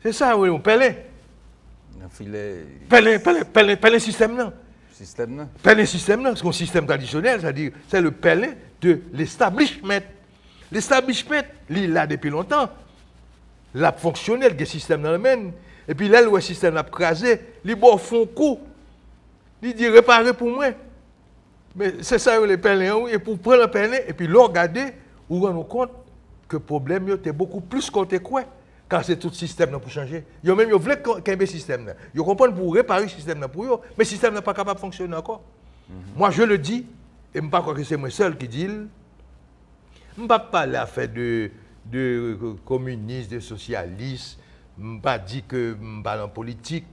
C'est ça, oui, on pèle. Un filet. Pèle système, non. Système, non. Pèle système, non. C'est un système traditionnel, c'est-à-dire, c'est le pèle de l'establishment. L'establishment, il est là depuis longtemps. La fonctionnel des systèmes dans le même. Et puis là, le système a crasé, il font coup. Il dit réparer pour moi. Mais c'est ça les pèlerins, et pour prendre le pèlerin, et puis le regarder, vous rendez compte que le problème était beaucoup plus côté quoi, car c'est tout le système pour changer. Ils même voulu qu'il y ait un système. Ils comprennent pour réparer le système pour eux, mais le système n'est pas capable de fonctionner encore. Moi, je le dis, et je ne crois pas que c'est moi seul qui dis, je ne vais pas parler à faire de communistes, de socialistes. Je ne pas dire que je parle en politique,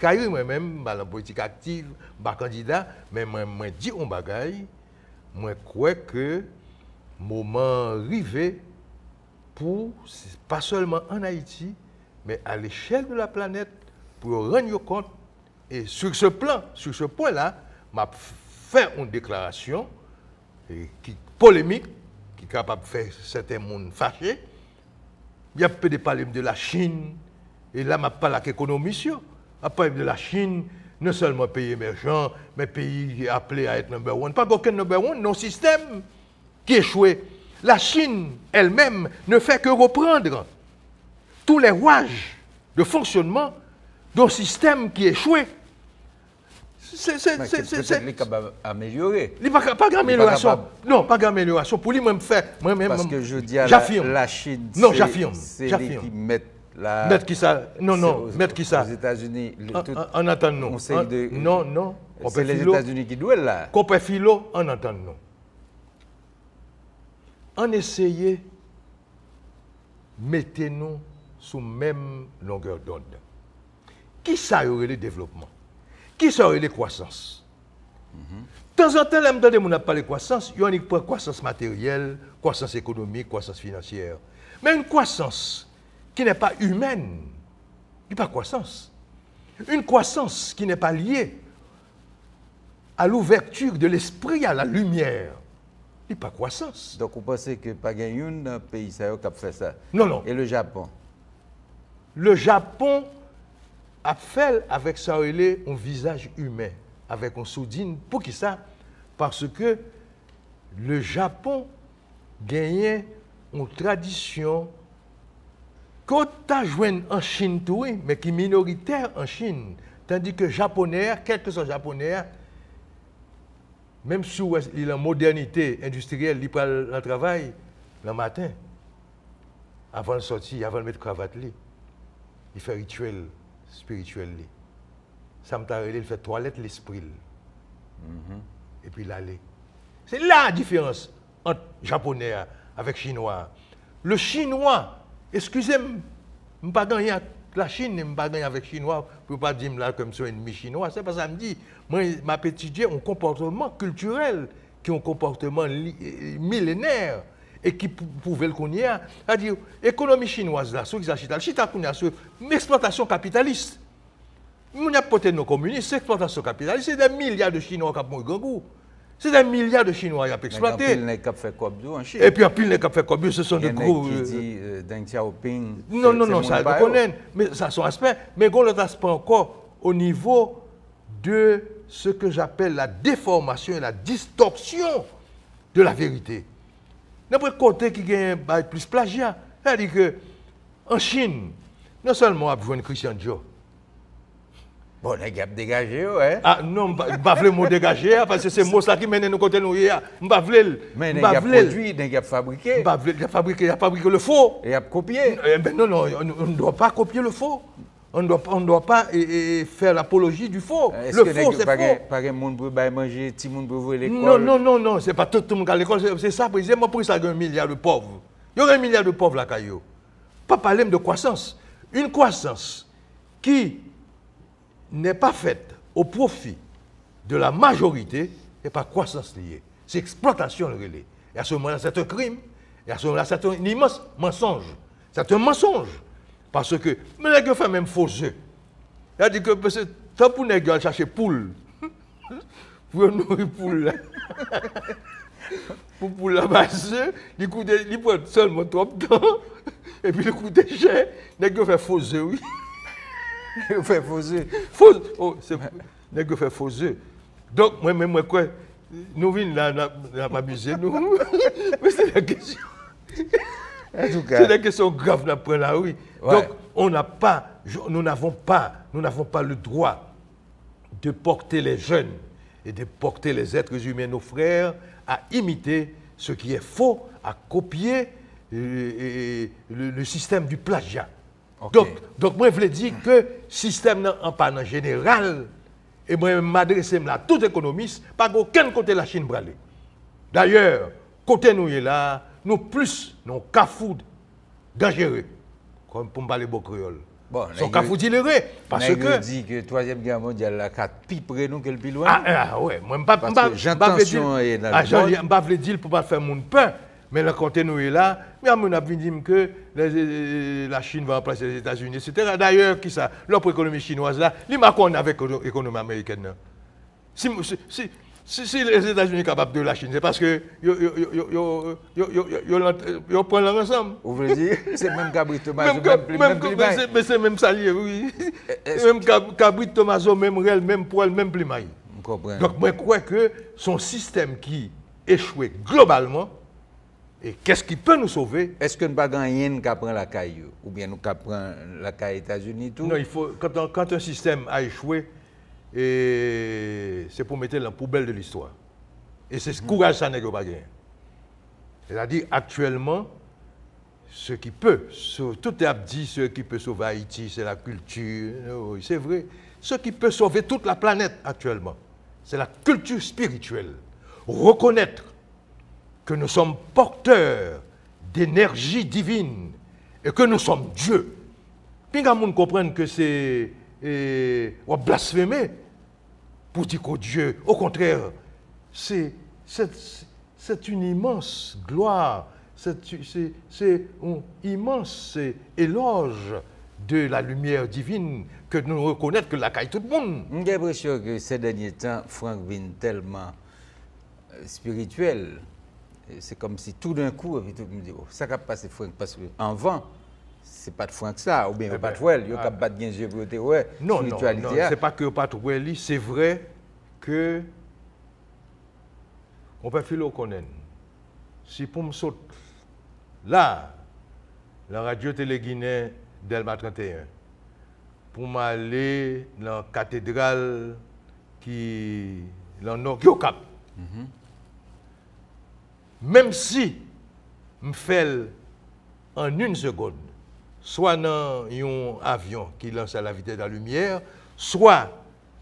ailleurs moi-même, je parle en politique active, je ne suis pas candidat, mais je dis un bagaille, je crois que le moment arrivé pour, pas seulement en Haïti, mais à l'échelle de la planète, pour rendre compte, et sur ce plan, sur ce point-là, je fait une déclaration qui polémique, qui est capable de faire certains mondes fâchés. Il y a peu de parler de la Chine, et là, je parle de l'économie. Je parle de la Chine, non seulement pays émergent, mais pays appelé à être number one. Pas aucun number one, non système qui échoué. La Chine elle-même ne fait que reprendre tous les rouages de fonctionnement d'un système qui échoué. C'est capable d'améliorer. Il n'y a pas d'amélioration. Non, pas d'amélioration. Pour lui, même faire. Parce que je dis à la Chine, non, j'affirme. C'est lui qui met la. Mettre qui ça? Non, non, mettre qui ça? Aux États-Unis. En entendant nous. Non, non. C'est les États-Unis qui doivent là. Compé philo, en entendant nous. En essayer, mettez-nous sous même longueur d'onde. Qui ça aurait le développement? Qui serait les croissances? De temps en temps, là, on n'a pas de croissance, il y a une croissance matérielle, croissance économique, croissance financière. Mais une croissance qui n'est pas humaine, il n'y a pas de croissance. Une croissance qui n'est pas liée à l'ouverture de l'esprit à la lumière, il n'y a pas de croissance. Donc, vous pensez que pas un pays qui a fait ça? Non, non. Et le Japon? Le Japon a fait avec ça un visage humain, avec un soudine. Pour qui ça? Parce que le Japon gagnait une tradition qu'on a joué en Chine, tout, mais qui est minoritaire en Chine. Tandis que les Japonais, quel que soit Japonais, même si il a une modernité industrielle, il prend le travail le matin, avant de sortir, avant de mettre cravate, il fait rituel spirituel. Ça me t'a il fait toilette l'esprit. Et puis l'aller. C'est la différence entre japonais avec chinois. Le chinois, excusez-moi, je ne pas gagner avec la Chine, je ne pas gagner avec les chinois pour ne pas dire là comme ça ennemi chinois. C'est pas ça que je me dis. Moi, ma petite un comportement culturel qui est un comportement millénaire et qui pouvait le connaître. C'est-à-dire, l'économie chinoise, là, sur l'exploitation capitaliste. Nous n'avons pas de nos communistes, c'est l'exploitation capitaliste. C'est des milliards de Chinois qui ont pris goût. C'est des milliards de Chinois qui ont exploité. Et puis, en pile, les qui ont fait comme ce sont des gros. Qui dit Deng Xiaoping. Non, non, non, ça, je connais. Mais ça, son aspect. Mais il y a l'autre aspect encore au niveau de ce que j'appelle la déformation et la distorsion de la vérité. N'importe côté qui gagne plus plagiat. C'est-à-dire qu'en Chine, non seulement on a besoin de Christian Dior. Bon, les gars dégagés, ouais. Ah non, je ne vais pas le mot dégagé, parce que c'est le mot qui mène nous côté nous. Je ne vais pas le. Mais les gars produit, les gars fabriqué. Il a fabriqué le faux. Et il a copié. Non, non, on ne doit pas copier le faux. On ne doit pas faire l'apologie du faux. Le faux, c'est faux. Pas un monde pour manger, tout le monde pour voir l'école. Non, non, non, non, c'est pas tout le monde à l'école. C'est ça, précisément pour ça qu'il y a 1 milliard de pauvres. Il y aura 1 milliard de pauvres là, Caillou. Pas parler de croissance. Une croissance qui n'est pas faite au profit de la majorité, n'est pas croissance liée. C'est exploitation le relais. Et à ce moment-là, c'est un crime. Et à ce moment-là, c'est un immense mensonge. C'est un mensonge. Parce que, mais les gens font même faux œufs. C'est-à-dire que, tant pour les gens chercher poule, pour nourrir poule là. Pour la base, il prend seulement trop de temps, et puis il coûte cher, il fait faux œufs, oui. Il fait faux œufs. Oh, c'est il fait faux œufs. Donc, moi, quoi, nous venons là, on pas amusé, nous. Mais c'est la question. C'est la question grave d'après là, oui. Ouais. Donc, nous n'avons pas le droit de porter les jeunes et de porter les êtres humains, nos frères, à imiter ce qui est faux, à copier le système du plagiat. Okay. Donc, moi, je voulais dire que le système en général, et moi, je m'adresse à tout économiste, pas aucun côté la Chine bralé. D'ailleurs, côté nous là, nous plus, nous cafou dangereux, comme pour me parler beau créole. Bon, son cafou diléré, parce que... dit que la Troisième Guerre mondiale, la carte plus près nous que le plus loin. Ah ouais, moi, je ne pas dire pour ne pas faire mon pain, mais le côté nous est là, mais on a dit que la Chine va remplacer les États-Unis, etc. D'ailleurs, qui ça, l'autre économie chinoise là, il m'a connu avec l'économie américaine. Si les États-Unis sont capables de la Chine, c'est parce que ils prennent ensemble. Vous voulez dire, c'est même Cabrit Tomaso, mais c'est même salier, oui. Même Cabrit Tomaso, même réel, même poil, même plimaille. Donc, moi, je crois que son système qui échoué globalement, et qu'est-ce qui peut nous sauver? Est-ce que nous ne gagnons qu'à prendre la caille, ou bien nous qu'à prendre la caille États-Unis tout? Non, il faut, quand un système a échoué, et c'est pour mettre dans la poubelle de l'histoire. Et c'est ce courage ça n'est pas gagné. C'est-à-dire, actuellement, ce qui peut, tout est dit, ce qui peut sauver Haïti, c'est la culture, oui, c'est vrai. Ce qui peut sauver toute la planète actuellement, c'est la culture spirituelle. Reconnaître que nous sommes porteurs d'énergie divine et que nous sommes Dieu. Puis quand on comprend que c'est blasphémer pour dire que Dieu, au contraire, c'est une immense gloire, c'est un immense éloge de la lumière divine que nous reconnaître que la caille tout le monde. J'ai l'impression que ces derniers temps, Franck vient tellement spirituel. C'est comme si tout d'un coup, et puis tout le monde dit, oh, ça va passer Franck, parce qu'avant, c'est pas de Franck ça, ou bien pas de Fouel, il n'y a pas de yeux pour te ouais. Non, c'est pas que pas de Fouel, c'est vrai que on peut filer au connaître. Si pour me sauter là, la radio télé Guinée d'Elma 31, pour m'aller dans la cathédrale qui dans le Nord Cap. Même si je fais en une seconde, soit dans un avion qui lance à la vitesse de la lumière, soit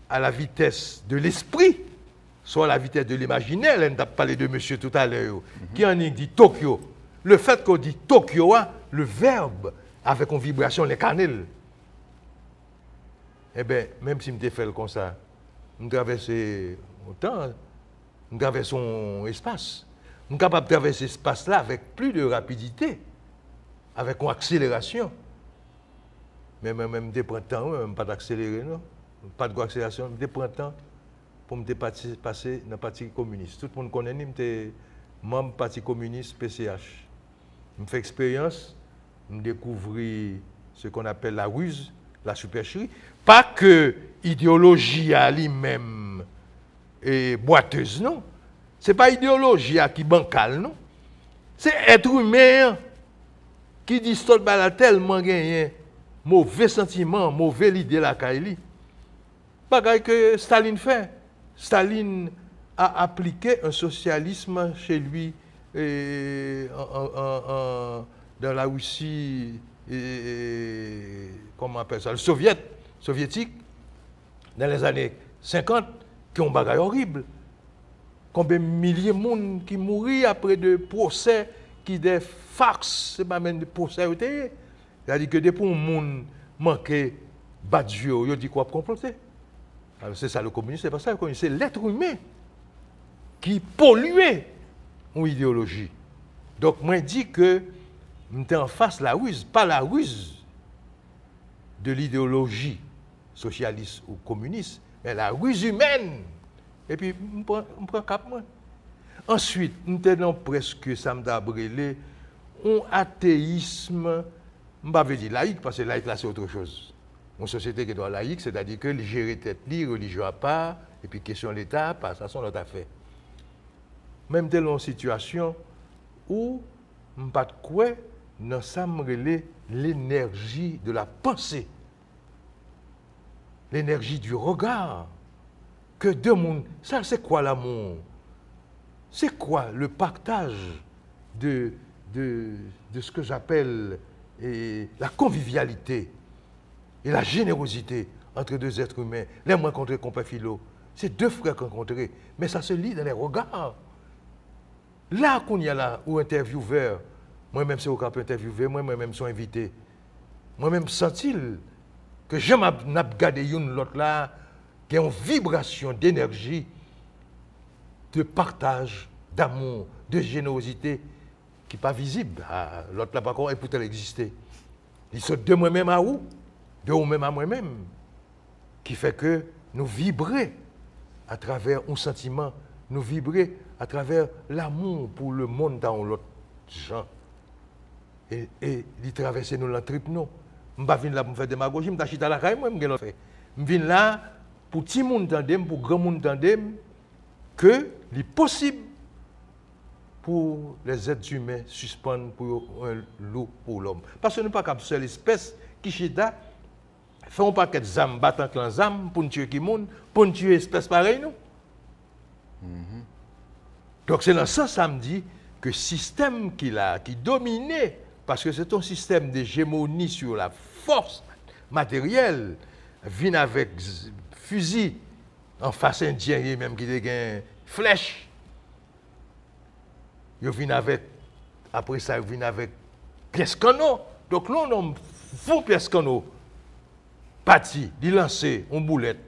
à la vitesse de l'esprit, soit à la vitesse de l'imaginaire. On a parlé de monsieur tout à l'heure, qui en dit Tokyo. Le fait qu'on dit Tokyo, le verbe avec une vibration incarnée, eh bien, même si je fais comme ça, je traverse le temps, je traverse son espace. Je suis capable de traverser cet espace-là avec plus de rapidité, avec une accélération. Mais même des printemps, même pas d'accélérer, non? Pas de accélération, des printemps pour me passer dans le Parti communiste. Tout le monde connaît, je suis membre du Parti communiste PCH. Je fais expérience, je découvre ce qu'on appelle la ruse, la supercherie. Pas que l'idéologie à lui-même est boiteuse, non. Ce n'est pas l'idéologie qui est bancale, non. C'est être humain qui distorde tellement gagné mauvais sentiments, mauvais idée la Kaili. Bagaille que Staline fait. Staline a appliqué un socialisme chez lui dans la Russie, comment on appelle ça, le soviétique, dans les années 50, qui ont un bagaille horrible. Combien de milliers de monde qui mourent après de procès qui des farces, c'est pas même des procès. C'est-à-dire que depuis un monde manqué battu, il dit quoi comploter. Alors c'est ça le communisme, c'est pas ça le communisme, c'est l'être humain qui polluait une idéologie. Donc moi je dis que nous sommes en face de la ruse, pas la ruse de l'idéologie socialiste ou communiste, mais la ruse humaine Et puis, on prend cap, moi. Ensuite, nous tenons presque, ça m'a brûlé, un athéisme, je ne vais pas dire laïque, parce que laïque, là, c'est autre chose. Une société qui doit laïque, c'est-à-dire que gérer tête libre, religion à part, et puis question de l'État, pas, ça, c'est notre affaire. Même dans une situation où, je ne sais pas de quoi, nous sommes l'énergie de la pensée, l'énergie du regard, que deux mondes, ça c'est quoi l'amour? C'est quoi le partage de ce que j'appelle la convivialité et la générosité entre deux êtres humains? Là, moi, rencontré compère Philo, c'est deux frères rencontrés, mais ça se lit dans les regards. Là, qu'on y a là, ou intervieweur, moi-même, c'est au cap interviewé, moi-même, sont invité. Moi-même, sens-il que je m'ai regardé l'autre là, qui a une vibration d'énergie, de partage, d'amour, de générosité, qui n'est pas visible. L'autre là, par contre, elle peut exister. Il saute de moi-même à où? De vous-même à moi-même. Qui fait que nous vibrons à travers un sentiment, nous vibrons à travers l'amour pour le monde dans l'autre gens. Et il traverse nous l'entrip nous. Je ne vais pas venir là pour faire démagogie, je vais à la caille, moi, je viens là pour petit monde tandem, pour grand monde tandem, que il est possible pour les êtres humains suspendre pour un loup pour l'homme. Parce que nous ne sommes pas une seule espèce qui chita fait un paquet de zam, battant clan zam pour nous tuer qui monde, pour nous tuer espèce pareille nous. Donc c'est dans ce sens samedi que le système qui dominait, parce que c'est un système d'hégémonie sur la force matérielle, vient avec fusil en face indien, même qui a une flèche. Il vient avec, après ça, il vient avec pièce canon. Donc là, on fout pièce canon. Parti, il lance une boulette.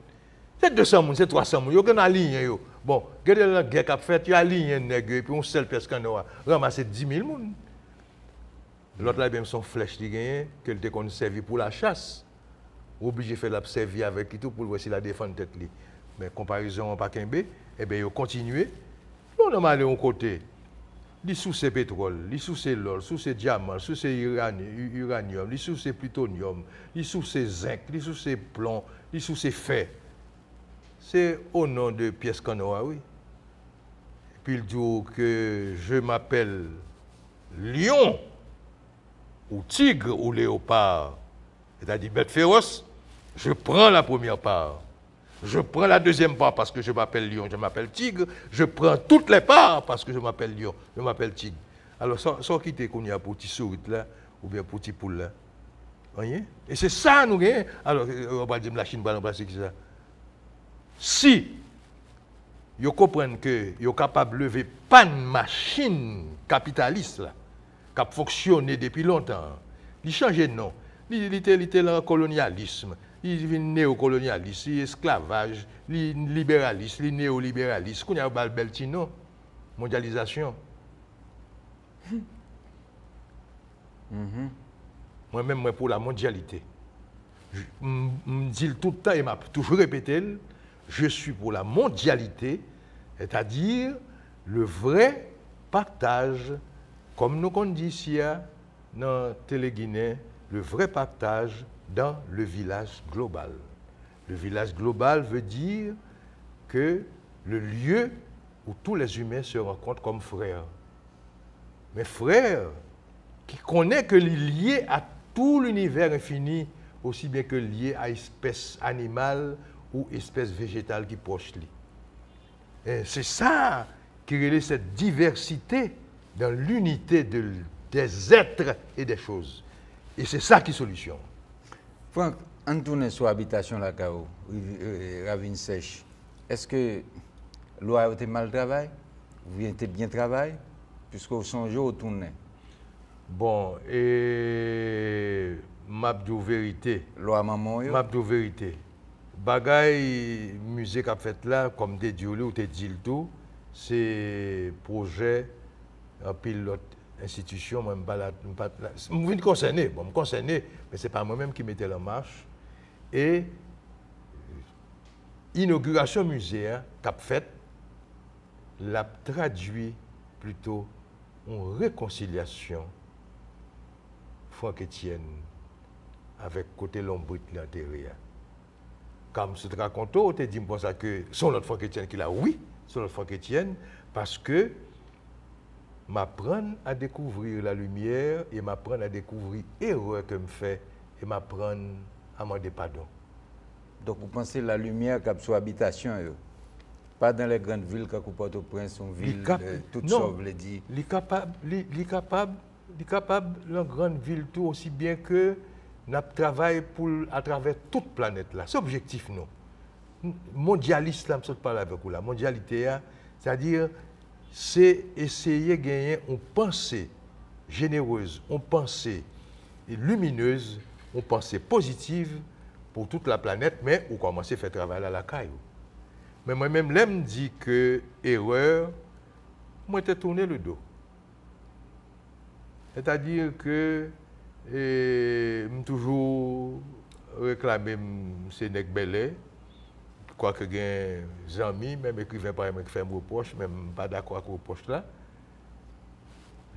C'est 200 personnes, c'est 300 personnes. Il y a une ligne. Bon, regardez la guerre qu'a fait, il y a une ligne, et puis on seul pièce canon. Ramasser 10 000 personnes. L'autre là, il son flèche qui gagne, qu'elle était servi pour la chasse. Obligé de faire la servir avec tout pour voir si la défendre tête. Mais comparaison en Pakembe, eh bien, ils continuent. On a allé de côté. Ils sous ces pétrole, ils sous ces l'or, sous ces diamants, sous ces uranium, ils sous ces plutonium, ils sous ces zinc, ils sous ces plomb, ils sous ces fer. C'est au nom de pièce canoa, oui. Puis il dit que je m'appelle lion, ou tigre, ou léopard, c'est-à-dire bête féroce, je prends la première part. Je prends la deuxième part parce que je m'appelle lion, je m'appelle tigre. Je prends toutes les parts parce que je m'appelle lion, je m'appelle tigre. Alors, sans quitter qu'on y a pour petit souris là, ou bien pour petit poule là. Voyez? Et c'est ça, nous gagnons. Alors, on va dire la Chine va remplacer qui ça. Si, ils comprennent que ils sont capables de lever pas une machine capitaliste là, qui a fonctionné depuis longtemps, ils changent de nom. Ils étaient dans le colonialisme. Il vient néocolonialiste, esclavage, libéraliste, néolibéraliste. Qu'on y a un beltino, mondialisation. Moi-même, moi pour la mondialité. Je me dis tout le temps et m'a toujours répété, je suis pour la mondialité, c'est-à-dire le vrai partage, comme nous on dit ici dans Télé-Guinée, le vrai partage dans le village global. Le village global veut dire que le lieu où tous les humains se rencontrent comme frères. Mais frères qui connaissent que les liés à tout l'univers infini, aussi bien que liés à espèce animale ou espèce végétale qui proche lui. C'est ça qui relève cette diversité dans l'unité des êtres et des choses. Et c'est ça qui est solution. Franck, on tourne sur l'habitation là, Ravine Sèche. Est-ce que l'eau a été mal travaillée? Vous avez bien travaillé? Puisqu'au songe, au tourne. Bon, et m'abdou vérité. L'eau a maman, yo? M'abdou vérité. Bagay musique a fait là, comme des diolés ou des dit tout, c'est projet en pilote. Institution, moi, je suis concerné, bon, mais ce n'est pas moi-même qui mettais en marche. Et inauguration musée qu'a fait, l'a traduit plutôt en réconciliation Franck Etienne avec côté Lombrit l'intérieur. Comme ce raconte, on te dit pour ça que son autre Franck Etienne qui l'a, oui, son autre Franck Etienne, parce que m'apprendre à découvrir la lumière et m'apprendre à découvrir l'erreur que me fait et m'apprendre à demander pardon. Donc vous pensez la lumière cap sur habitation, pas dans les grandes villes comme Port-au-Prince, une ville toute sauve les dit. Il est capable dans grande ville tout aussi bien que nous travaillons à travers toute planète là. C'est objectif nous. Mondialiste là, je parle avec vous la mondialité, c'est-à-dire c'est essayer de gagner une pensée généreuse, une pensée lumineuse, une pensée positive pour toute la planète, mais on commence à faire travail à la caille. Mais moi-même, là, me dit que erreur, moi, j'ai tourné le dos. C'est-à-dire que je toujours réclamé ces nègres belés, quoi que j'ai des amis, même écrivain par exemple qui fait un reproche, même pas d'accord avec le reproche là.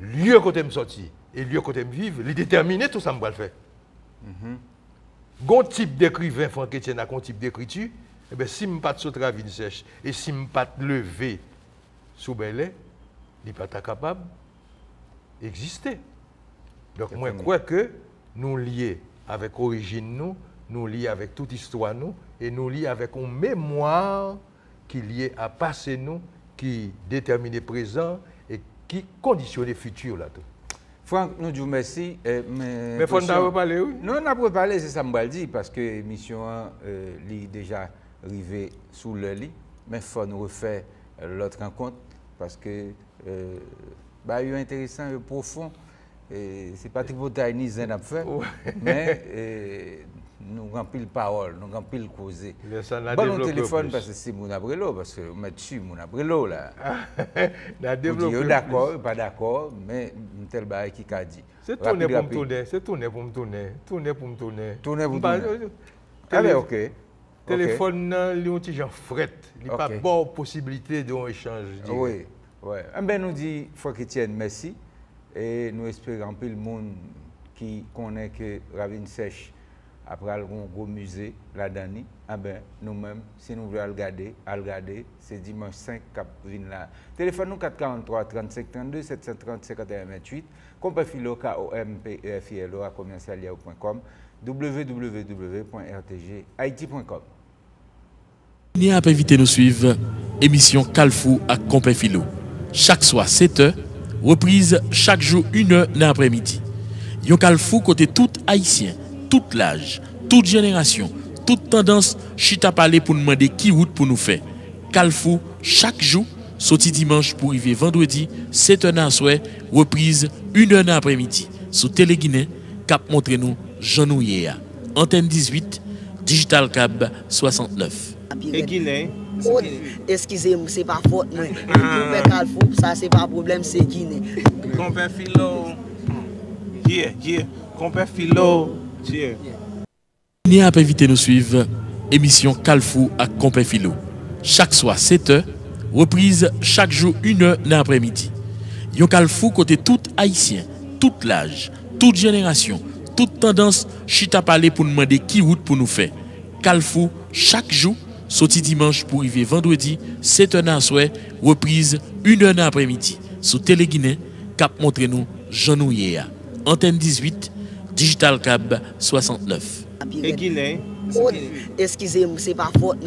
Lieu côté me sorti et lieu côté me vivre, il déterminer tout ça me va le faire. Gon type d'écrivain Franck Etienne a un type d'écriture, eh bien si me pas de sauter à vine sèche et si me pas de lever sous belé, il pas capable d'exister. Donc moi je crois que nous liés avec origine nous liés avec toute histoire nous et nous liés avec une mémoire qui est liée à passé nous, qui détermine le présent et qui conditionne le futur là tout. Franck, nous disons merci. Mais il faut nous parler, oui. Non, on a pas parlé, c'est ça que je dis, parce que l'émission est déjà arrivée sous le lit. Mais il faut nous refaire l'autre rencontre, parce que c'est intéressant et profond. C'est Patrick Botay ni Zen a fait, mais nous avons pile parole, nous avons pile causé. Bon, au téléphone, parce que c'est mon abrelo, parce que je mets dessus mon abrelo là. D'accord, pas d'accord, mais tel bail qui a dit. C'est tourné pour me tourner, c'est tourné pour me tourner, tourner pour me tourner. Tourner pour me tourner. Allez, ok. Téléphone, il y a un petit genre fret, il n'y a pas de bonne possibilité d'un échange. Oui, oui. Ben nous dit Franck Etienne, merci. Et nous espérons que le monde qui connaît que Ravine Sèche après un gros musée là-dedans, nous-mêmes, si nous voulons regarder, c'est dimanche 5 cap vin là. Téléphone nous 443 35 32 730 51 28, compefilo KOMPEFILO à commercial.com, www.rtghaiti.com. Ni à inviter nous suivre émission Kalfou à Compefilo. Chaque soir 7h, reprise chaque jour 1h dans l'après-midi. Yon Kalfou côté tout haïtien, toute l'âge, toute génération, toute tendance, chita parler pour nous demander qui route pour nous faire. Kalfou chaque jour, sorti dimanche pour arriver vendredi, 7h dans soir, reprise 1h dans l'après-midi. Sous Télé Guinée, cap montre nous Jean Nouye. Antenne 18, Digital Cab 69. Et Guinée. Excusez-moi, c'est pas faute. Kalfou, ça c'est pas problème, c'est Guinée. Compefilo. Yeah. Compefilo. Yeah. Ni à inviter nous suivre émission Kalfou à Compefilo. Chaque soir 7h, reprise chaque jour 1h dans l'après-midi. Yon Kalfou côté tout haïtien, toute l'âge, toute génération, toute tendance, chita parler pour nous demander qui route pour nous faire. Kalfou chaque jour, sorti dimanche pour arriver vendredi, 7h dans soir, reprise 1h dans l'après-midi. Sous Télé Guinée, cap montre nous Jean Nouye. Antenne 18, Digital Cab 69. Et Guinée. Excusez-moi, c'est pas faute.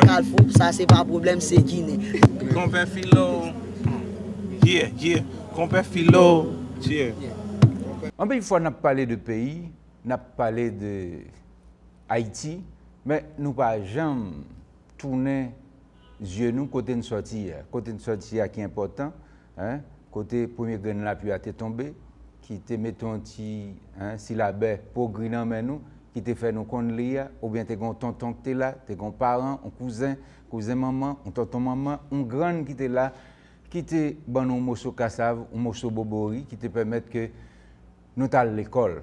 Kalfou, ça c'est pas problème, c'est Guinée. Compefilo. Yeah. Compefilo. Yeah. Une fois, on a parlé de pays, on a parlé de Haïti, mais nous ne pas jamais tourner les yeux nous côté de sortie. Côté de sortie qui est important, côté premier grain la pluie a tombé, qui te met un petit syllabe pour griner mais nous, qui te fait nous connaître, ou bien tu as un tonton qui est là, tu as un parent, un cousin maman, un tonton maman, un grand qui est là, qui te ban un morceau cassave, un morceau bobori, qui te permet que nous allons à l'école.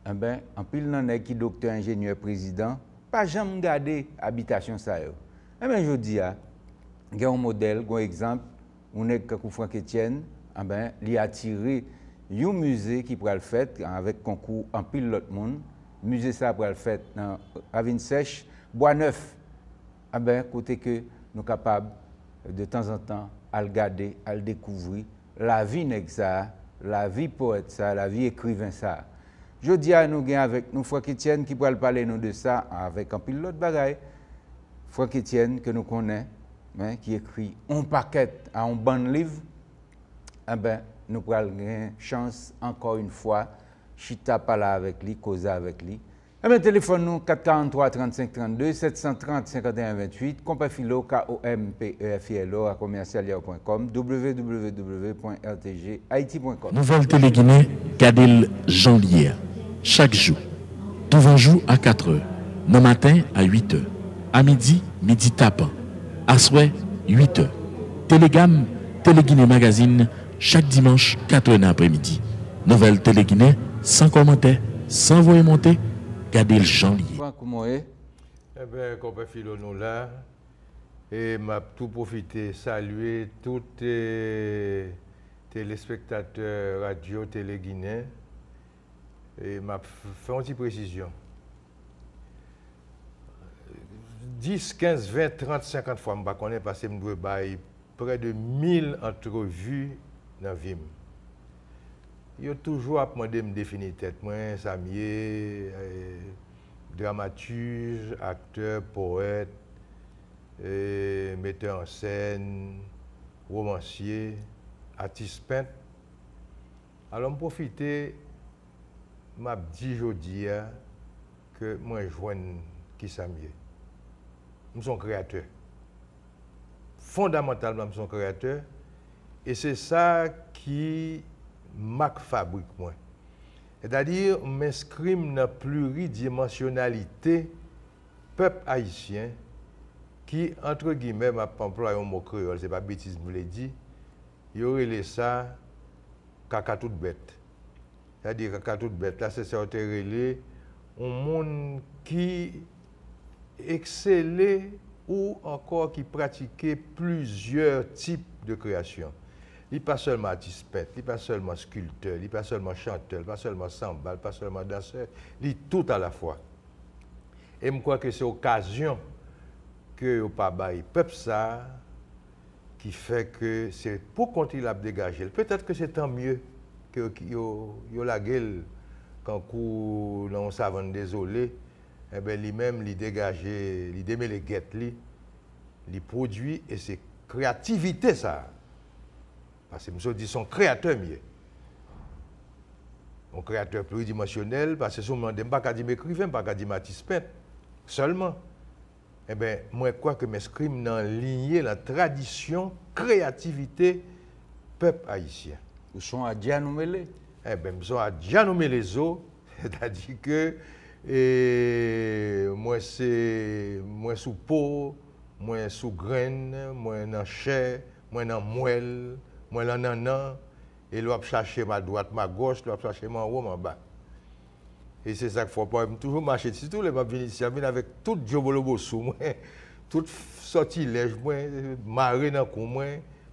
En pile, nous qui docteur, ingénieur, président, pas jamais garder habitation ça yo. Eh bien je dis il y a un modèle, un exemple, on est comme Franck Etienne, eh ben il a attiré un musée qui pourrait le faire avec concours en pile l'autre monde. Musée ça pourrait le faire dans Ravine Sèche, Bois Neuf. Eh ben côté que nous capables de temps en temps à le garder, à le découvrir la vie nèg ça, la vie poète ça, la vie écrivain ça. Je dis à nous avec nous Franck Etienne qui pourrait parler nous de ça avec un pilote bagaille. Franck Etienne que nous connaissons, hein, qui écrit un paquet à un bon livre. Eh ben nous pourrons avoir chance encore une fois chita parler avec lui, causer avec lui. Eh bien, téléphone nous 443 35 32 730 51 28 Compefilo KOMPEFILO à commercial.com www.rtghaiti.com. Nouvelle Télé-Guinée, Gadel Jean-Lier. Chaque jour. Devant jour à 4h. Le matin à 8h. À midi, midi tapant. À soir, 8h. Télégamme, Télé-Guinée Magazine, chaque dimanche, 4h l'après-midi. Nouvelle Télé-Guinée, sans commentaire, sans voyer monter. Gadel Jean-Lier. Eh bien, Compefilo nous là. Et m'a tout profité, saluer tous les téléspectateurs radio télé-guinéens. Et m'a fait une petite précision. 10, 15, 20, 30, 50 fois, je ne connais pas parce que je dois près de 1000 entrevues dans la vie. Il y a toujours à demander de me définir tête. Moi, Samier, dramaturge, acteur, poète, metteur en scène, romancier, artiste peintre. Alors, je profite, je dis aujourd'hui que moi, je joins qui Samier. Je suis un créateur. Fondamentalement, je suis un créateur. Et c'est ça qui m'a fabrique moi. C'est-à-dire, je m'inscris dans la pluridimensionnalité peuple haïtien qui, entre guillemets, m'a employé un mot créole, c'est pas bêtise, je vous l'ai dit, il y aurait ça, caca toute bête. C'est-à-dire, caca toute bête, là, c'est ça, un monde qui excellait ou encore qui pratiquait plusieurs types de création. Il n'est pas seulement artiste peintre, il n'est pas seulement sculpteur, il n'est pas seulement chanteur, il n'est pas seulement sambal, pas seulement danseur, il est tout à la fois. Et je crois que c'est l'occasion que le peuple ça qui fait que c'est pour continuer à dégager. Peut-être que c'est tant mieux que la gueule quand on savane désolé, eh bien lui-même il dégage, il démet les guettes, il produit et c'est créativité ça. Parce que je dis son créateur mieux. Un créateur pluridimensionnel, parce que je ne dis pas qu'il m'écrivain, pas qu'il m'artiste peintre, seulement. Eh bien, moi, je crois que m'inscris dans la lignée, la tradition, créativité, peuple haïtien. Ils sont à Dianoumele. Eh bien, ils sont à Dianoumele, c'est-à-dire que moi, c'est moi sous peau, moi sous graine, moi dans chair, moi dans moelle. Moi, là, non, et là, je chercher ma droite, ma gauche, je chercher mon haut, mon bas. Et c'est ça qu'il faut pas toujours marcher. Si tous les gens viennent ici, viennent avec tout Diobolobo sous moi, toute sortilège, marrer dans le moi,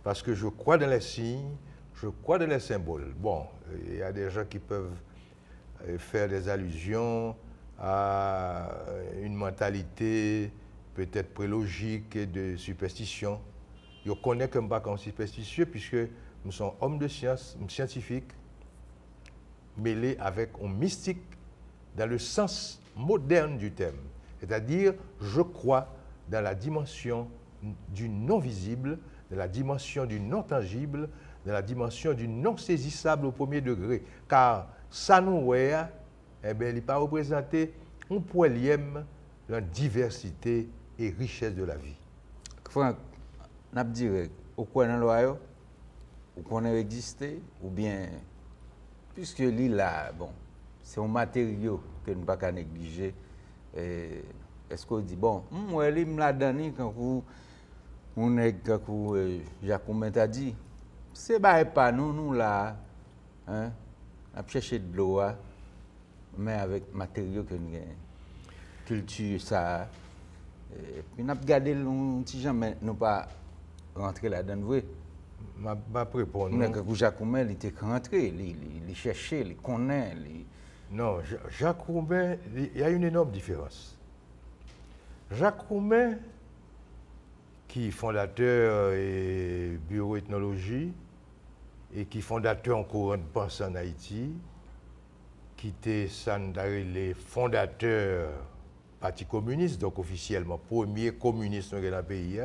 parce que je crois dans les signes, je crois dans les symboles. Bon, il y a des gens qui peuvent faire des allusions à une mentalité peut-être prélogique et de superstition. Je connais que je ne suis pas comme superstitieux puisque nous sommes hommes de science, scientifiques, mêlés avec un mystique dans le sens moderne du terme. C'est-à-dire, je crois dans la dimension du non-visible, dans la dimension du non-tangible, dans la dimension du non-saisissable au premier degré. Car ça nous eh bien, il n'est pas représenté un poilième dans la diversité et richesse de la vie. Franck, n'a pas dit au coin dans l'oyo, ou qu'on a existé, ou bien, puisque l'île là, bon, c'est un matériau que nous ne pouvons pas négliger. Est-ce qu'on dit, bon, moi, l'île me l'a donné quand on est, quand Jacques t'a dit, c'est pas nous là, on a cherché de l'eau, mais avec matériaux que nous gagnons. culture, ça. Et puis, nous avons gardé un petit gens, mais nous pas rentré là-dedans. Vous voyez? Ma répondre. Nous avons Jacques Roumain, il était rentré, il cherchait, il connaît. Non, Jacques Roumain, il y a une énorme différence. Jacques Roumain, qui est fondateur et bureau ethnologie, et qui est fondateur en courant de pensée en Haïti, qui était les fondateurs Parti communiste, donc officiellement premier communiste dans le pays,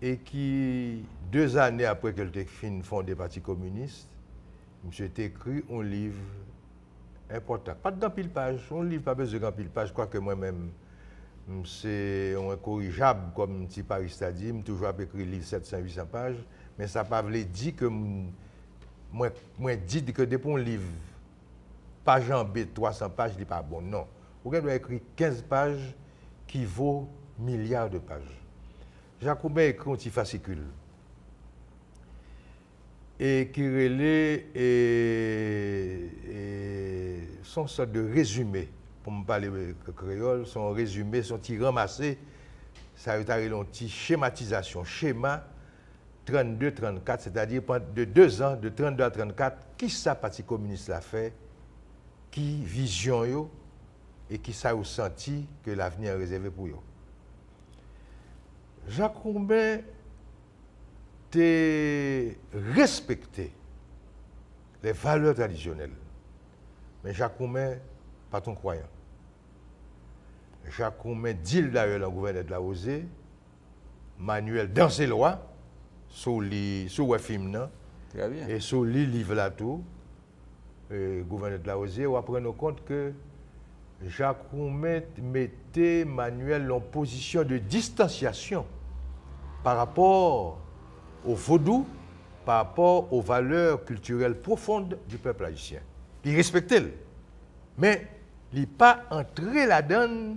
et qui, 2 années après qu'elle ait fondé le Parti communiste, M. a écrit un livre important. Pas de pile page, un livre pas besoin de pile page, je crois que moi-même, c'est incorrigeable, comme petit Paris t'a dit, j'ai toujours écrit le livre 700-800 pages, mais ça ne veut pas dire que moi dit que depuis un livre, page en B, 300 pages, il n'est pas bon. Non. Vous avez écrit 15 pages qui vaut milliards de pages. Jacques Roumain écrit un petit fascicule et qui relaie son sorte de résumé, pour me parler créole, son résumé, son petit ramassé, ça a été une petite schématisation, schéma 32-34, c'est-à-dire de 2 ans, de 32 à 34, qui ça Parti communiste l'a fait, qui vision yo, et qui ça a senti que l'avenir est réservé pour eux. Jacques Roumain a respecté les valeurs traditionnelles. Mais Jacques Roumain, pas ton croyant. Jacques Roumain dit d'ailleurs dans le gouverneur de la Rosée, manuel dans ses lois, sur le film, et sur le livre là tout, gouverneur de la Rosée, on va prendre compte que Jacques Roumain mettait manuel en position de distanciation par rapport au vaudou, par rapport aux valeurs culturelles profondes du peuple haïtien. Il respectait, mais il n'est pas entré là-dedans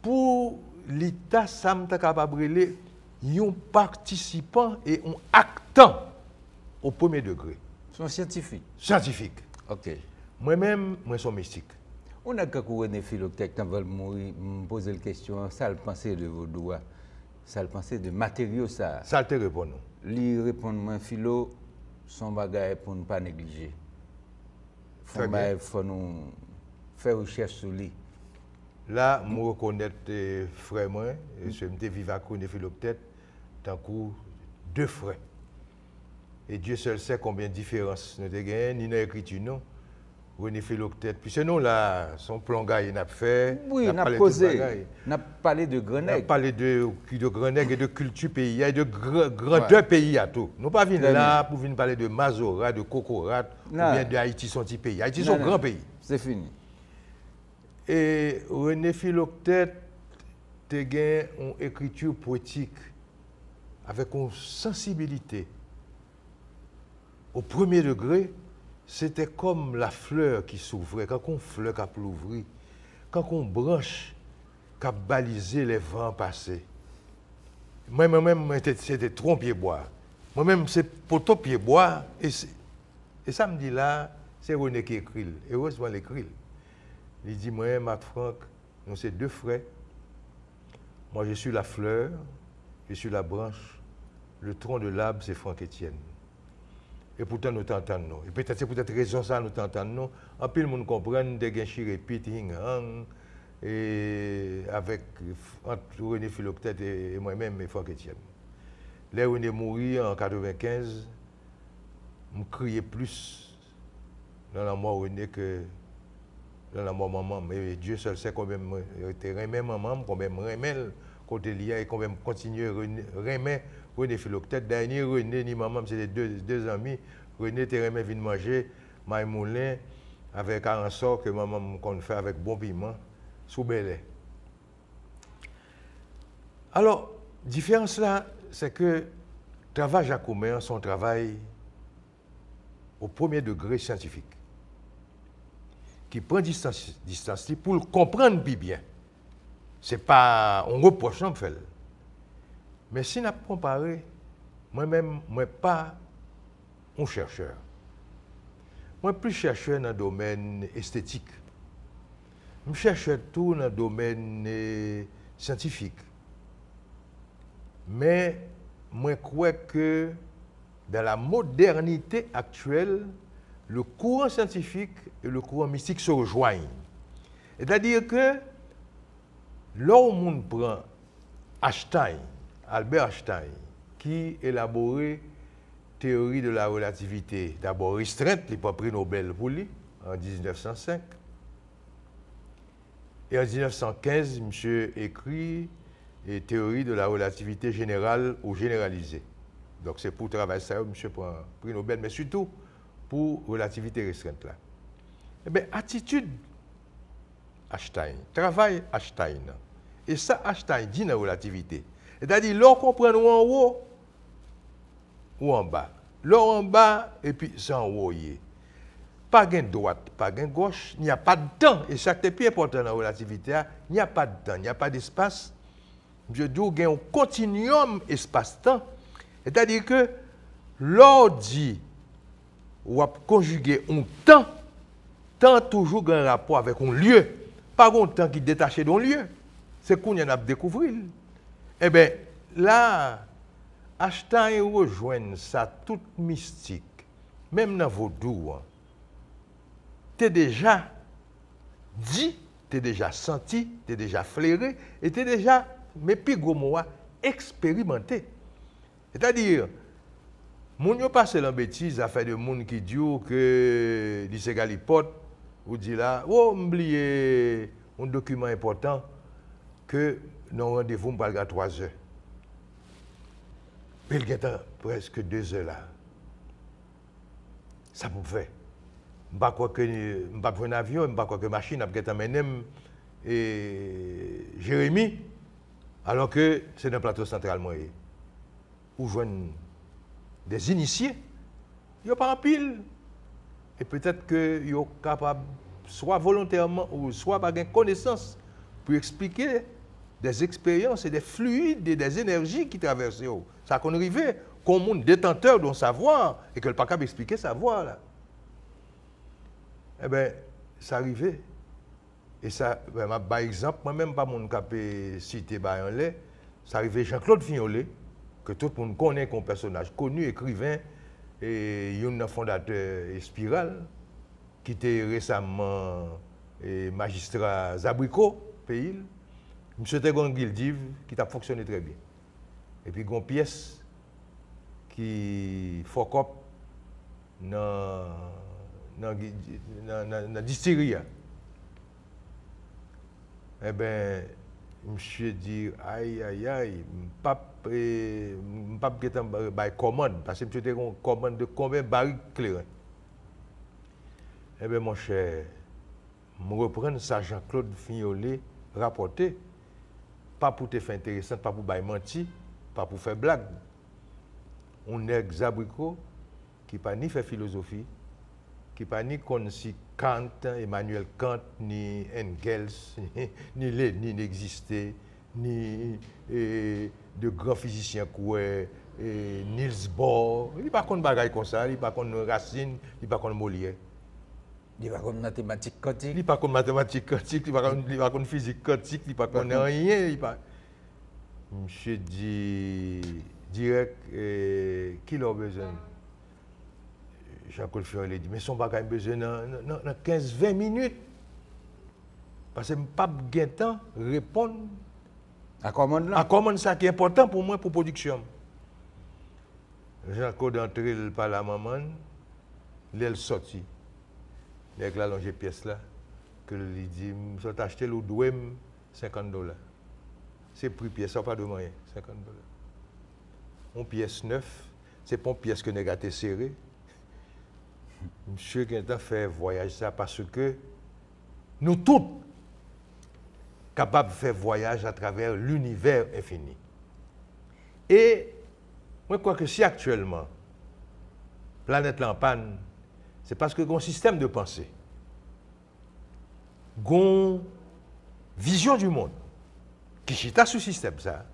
pour l'État Samta capable un participant et un actant au premier degré. Sont scientifiques. Scientifique. Ok. Moi-même, moi, je suis mystique. On a quelques René Philoctèque qui veulent me poser la question, ça le penser de vos doigts, ça le penser de matériaux, ça. Ça te répond. Lui répondre, moi, philo, son bagage pour ne pas négliger. Il faut nous faire recherche sur lui. Là, je reconnais frère moi, et je me vivre à René Philoctèque, tant que 2 frères. Et Dieu seul sait combien de différences nous avons gagné, ni dans l'écriture, non. René Philoctèque. Puis sinon, là, son plan gars, il a fait. Oui, on a posé. On a parlé de Grenègue. On a parlé de Grenègue et de culture pays, et de grandeur pays à tout. Nous ne pas venir là pour venir parler de Mazora, de Kokorat, ou bien de Haïti, son petit pays. Haïti, son grand pays. C'est fini. Et René Philoctèque a gagné une écriture poétique avec une sensibilité. Au premier degré, c'était comme la fleur qui s'ouvrait. Quand on fleur qui l'ouvrit, quand on branche qui a balisé les vents passés. Moi-même, c'était trompier bois. Moi-même, c'est poteau pied bois. Et ça me dit là, c'est René qui écrit. Heureusement, il écrit. Il dit, moi, Marc Franck, nous sommes 2 frères. Moi, je suis la fleur, je suis la branche. Le tronc de l'arbre, c'est Franck Etienne. Et pourtant, nous t'entendons. Et peut-être c'est peut-être raison ça, nous t'entendons. En plus, le monde comprend des gens répètent, et avec entre René Philoctèque et moi-même, et Franck Etienne. Là, René mourit en 1995, je criais plus dans la mort René que dans la mort maman. Mais Dieu seul sait combien je remets maman, combien je remets côté lié et combien je continue à remettre René Philoctèque. Dernier René ni maman, c'était 2 amis. René était remis venir manger maï moulin avec un sort que maman qu'on fait avec bon piment sous Belay. Alors, la différence là, c'est que le travail Jacques Roumain, son travail au premier degré scientifique, qui prend distance pour le comprendre bien. Ce n'est pas un reproche, non, fait. Mais si on a comparé, moi-même, je ne suis pas un chercheur. Moi, plus chercheur dans le domaine esthétique. je cherche tout dans le domaine scientifique. Mais moi, je crois que dans la modernité actuelle, le courant scientifique et le courant mystique se rejoignent. C'est-à-dire que lorsqu'on prend Einstein, Albert Einstein, qui élaborait théorie de la relativité, d'abord restreinte, il n'a pas pris Nobel pour lui, en 1905. Et en 1915, monsieur écrit théorie de la relativité générale ou généralisée. Donc c'est pour travailler ça, monsieur prend prix Nobel, mais surtout pour relativité restreinte là. Eh bien, attitude Einstein, travail Einstein. Et ça, Einstein dit dans la relativité. C'est-à-dire, lorsqu'on prend nous en haut ou en bas. L'or en bas et puis c'est en haut. Pas de droite, pas de gauche, il n'y a pas de temps. Et ça qui est plus important dans la relativité, il n'y a pas de temps, il n'y a pas d'espace. Je dis qu'il y a un continuum espace-temps. C'est-à-dire que l'or dit ou a conjugué un temps toujours un rapport avec un lieu. Pas un temps qui est détaché d'un lieu. C'est qu'on y en a découvert. Eh bien, là, Einstein rejoint ça toute mystique, même dans vaudou. Tu es déjà dit, tu es déjà senti, tu es déjà flairé, et tu es déjà, mais plus gros mot, expérimenté. C'est-à-dire, moun yo passe la bêtise à faire de moun qui dit que lycée Galipote ou dit là, oh, m'oublier un document important que nos rendez-vous m'parle à 3 heures. Mais il y a presque 2 heures là. Ça peut faire. Je ne sais pas que je pas un avion, je ne sais pas que machine a amené et Jérémy, alors que c'est dans le plateau central moyen. Où joignent des initiés, ils n'ont pas en pile. Et peut-être qu'ils sont capables, soit volontairement ou soit par connaissance, pour expliquer des expériences et des fluides et des énergies qui traversent. Ça qu'on arrive, qu'on monde détenteur d'un savoir et que le pas capable d'expliquer savoir là. Eh bien, ça arrivait. Et ça, par exemple, moi-même, pas mon capé cité en lait, ça arrivait Jean-Claude Vignolet, que tout le monde connaît comme personnage connu, écrivain, et un fondateur Spiral, qui était récemment magistrat Zabrico, pays. M. Tegon Gildiv, qui a fonctionné très bien. Et puis, il y a une pièce qui focop dans la distillerie. Eh bien, monsieur dit, aïe, aïe, aïe, je ne pas commande, parce que monsieur était une commande de combien de barils clairs. Eh bien, mon cher, je reprends ça, Jean-Claude Vignolet, rapporté, pas pour te faire intéressant, pas pour mentir, pas pour faire blague. On est Zabrico qui n'a ni fait philosophie, qui n'a ni connu Kant, Emmanuel Kant, ni Engels, ni Lénine existait, ni de grands physiciens Coué, Niels Bohr. Il n'a pas connu bagaille comme ça, il n'a pas connu Racine, il n'a pas connu Molière. Il n'a pas connu mathématiques quantiques. Il n'a pas connu mathématiques quantiques, il n'a pas connu physique quantique, il n'a pas connu rien. Monsieur dit direct, qui a besoin? Jean-Claude Vignolet dit, mais son bagage a besoin dans 15-20 minutes. Parce que je n'ai pas de temps de répondre à comment ça qui est important pour moi pour la production. Jean-Claude entré par la maman, il est sorti. Il a allongé pièce là, que lui dit, je vais acheter le doué $50. C'est prix pièce, ça pas de moyen, $50. Une pièce neuve, c'est pas une pièce que nous avons serrée. Monsieur qui a fait voyage ça parce que nous tous capables de faire voyage à travers l'univers infini. Et moi je crois que si actuellement la planète en panne, c'est parce que un système de pensée, une vision du monde qui chita sous système ça,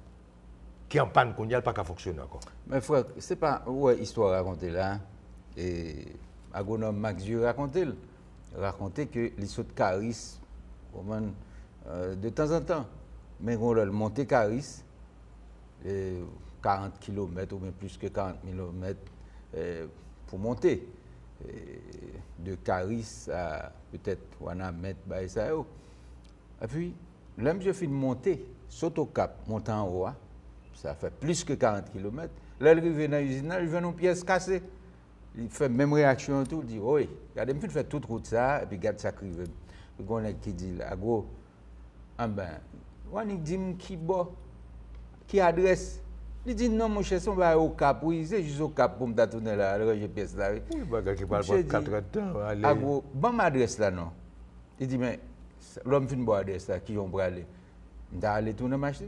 qui en panne qu'on n'y a pas qu'à fonctionner encore. Mais frère, c'est pas une histoire à raconter là. Et agronome Max Dieu racontait que les sauts de charisme De temps en temps. Mais on a monté Caris, 40 km ou même plus que 40 km pour monter. De Caris à peut-être Ouanamet, Baïsaïo. Et puis, là, je finis de monter, saute au cap, monter en haut, ça fait plus que 40 km. Là, il arrive dans l'usine, il vient une pièce cassée. Il fait même réaction et tout, il dit, oui, regardez, je fais toute route ça, et puis regarde ça crive. Puis on est qui dit, là, gros, ah ben, on dit qui adresse. Il dit non, mon cher, on va au Cap, oui, c'est juste au Cap pour me tourner là, le GPS là. Oui, bagage qui parle pas 4 ans. Ah, gros, bon adresse là, non. Il dit, mais l'homme fait une bonne adresse là, qui on va aller. On va aller tourner machine.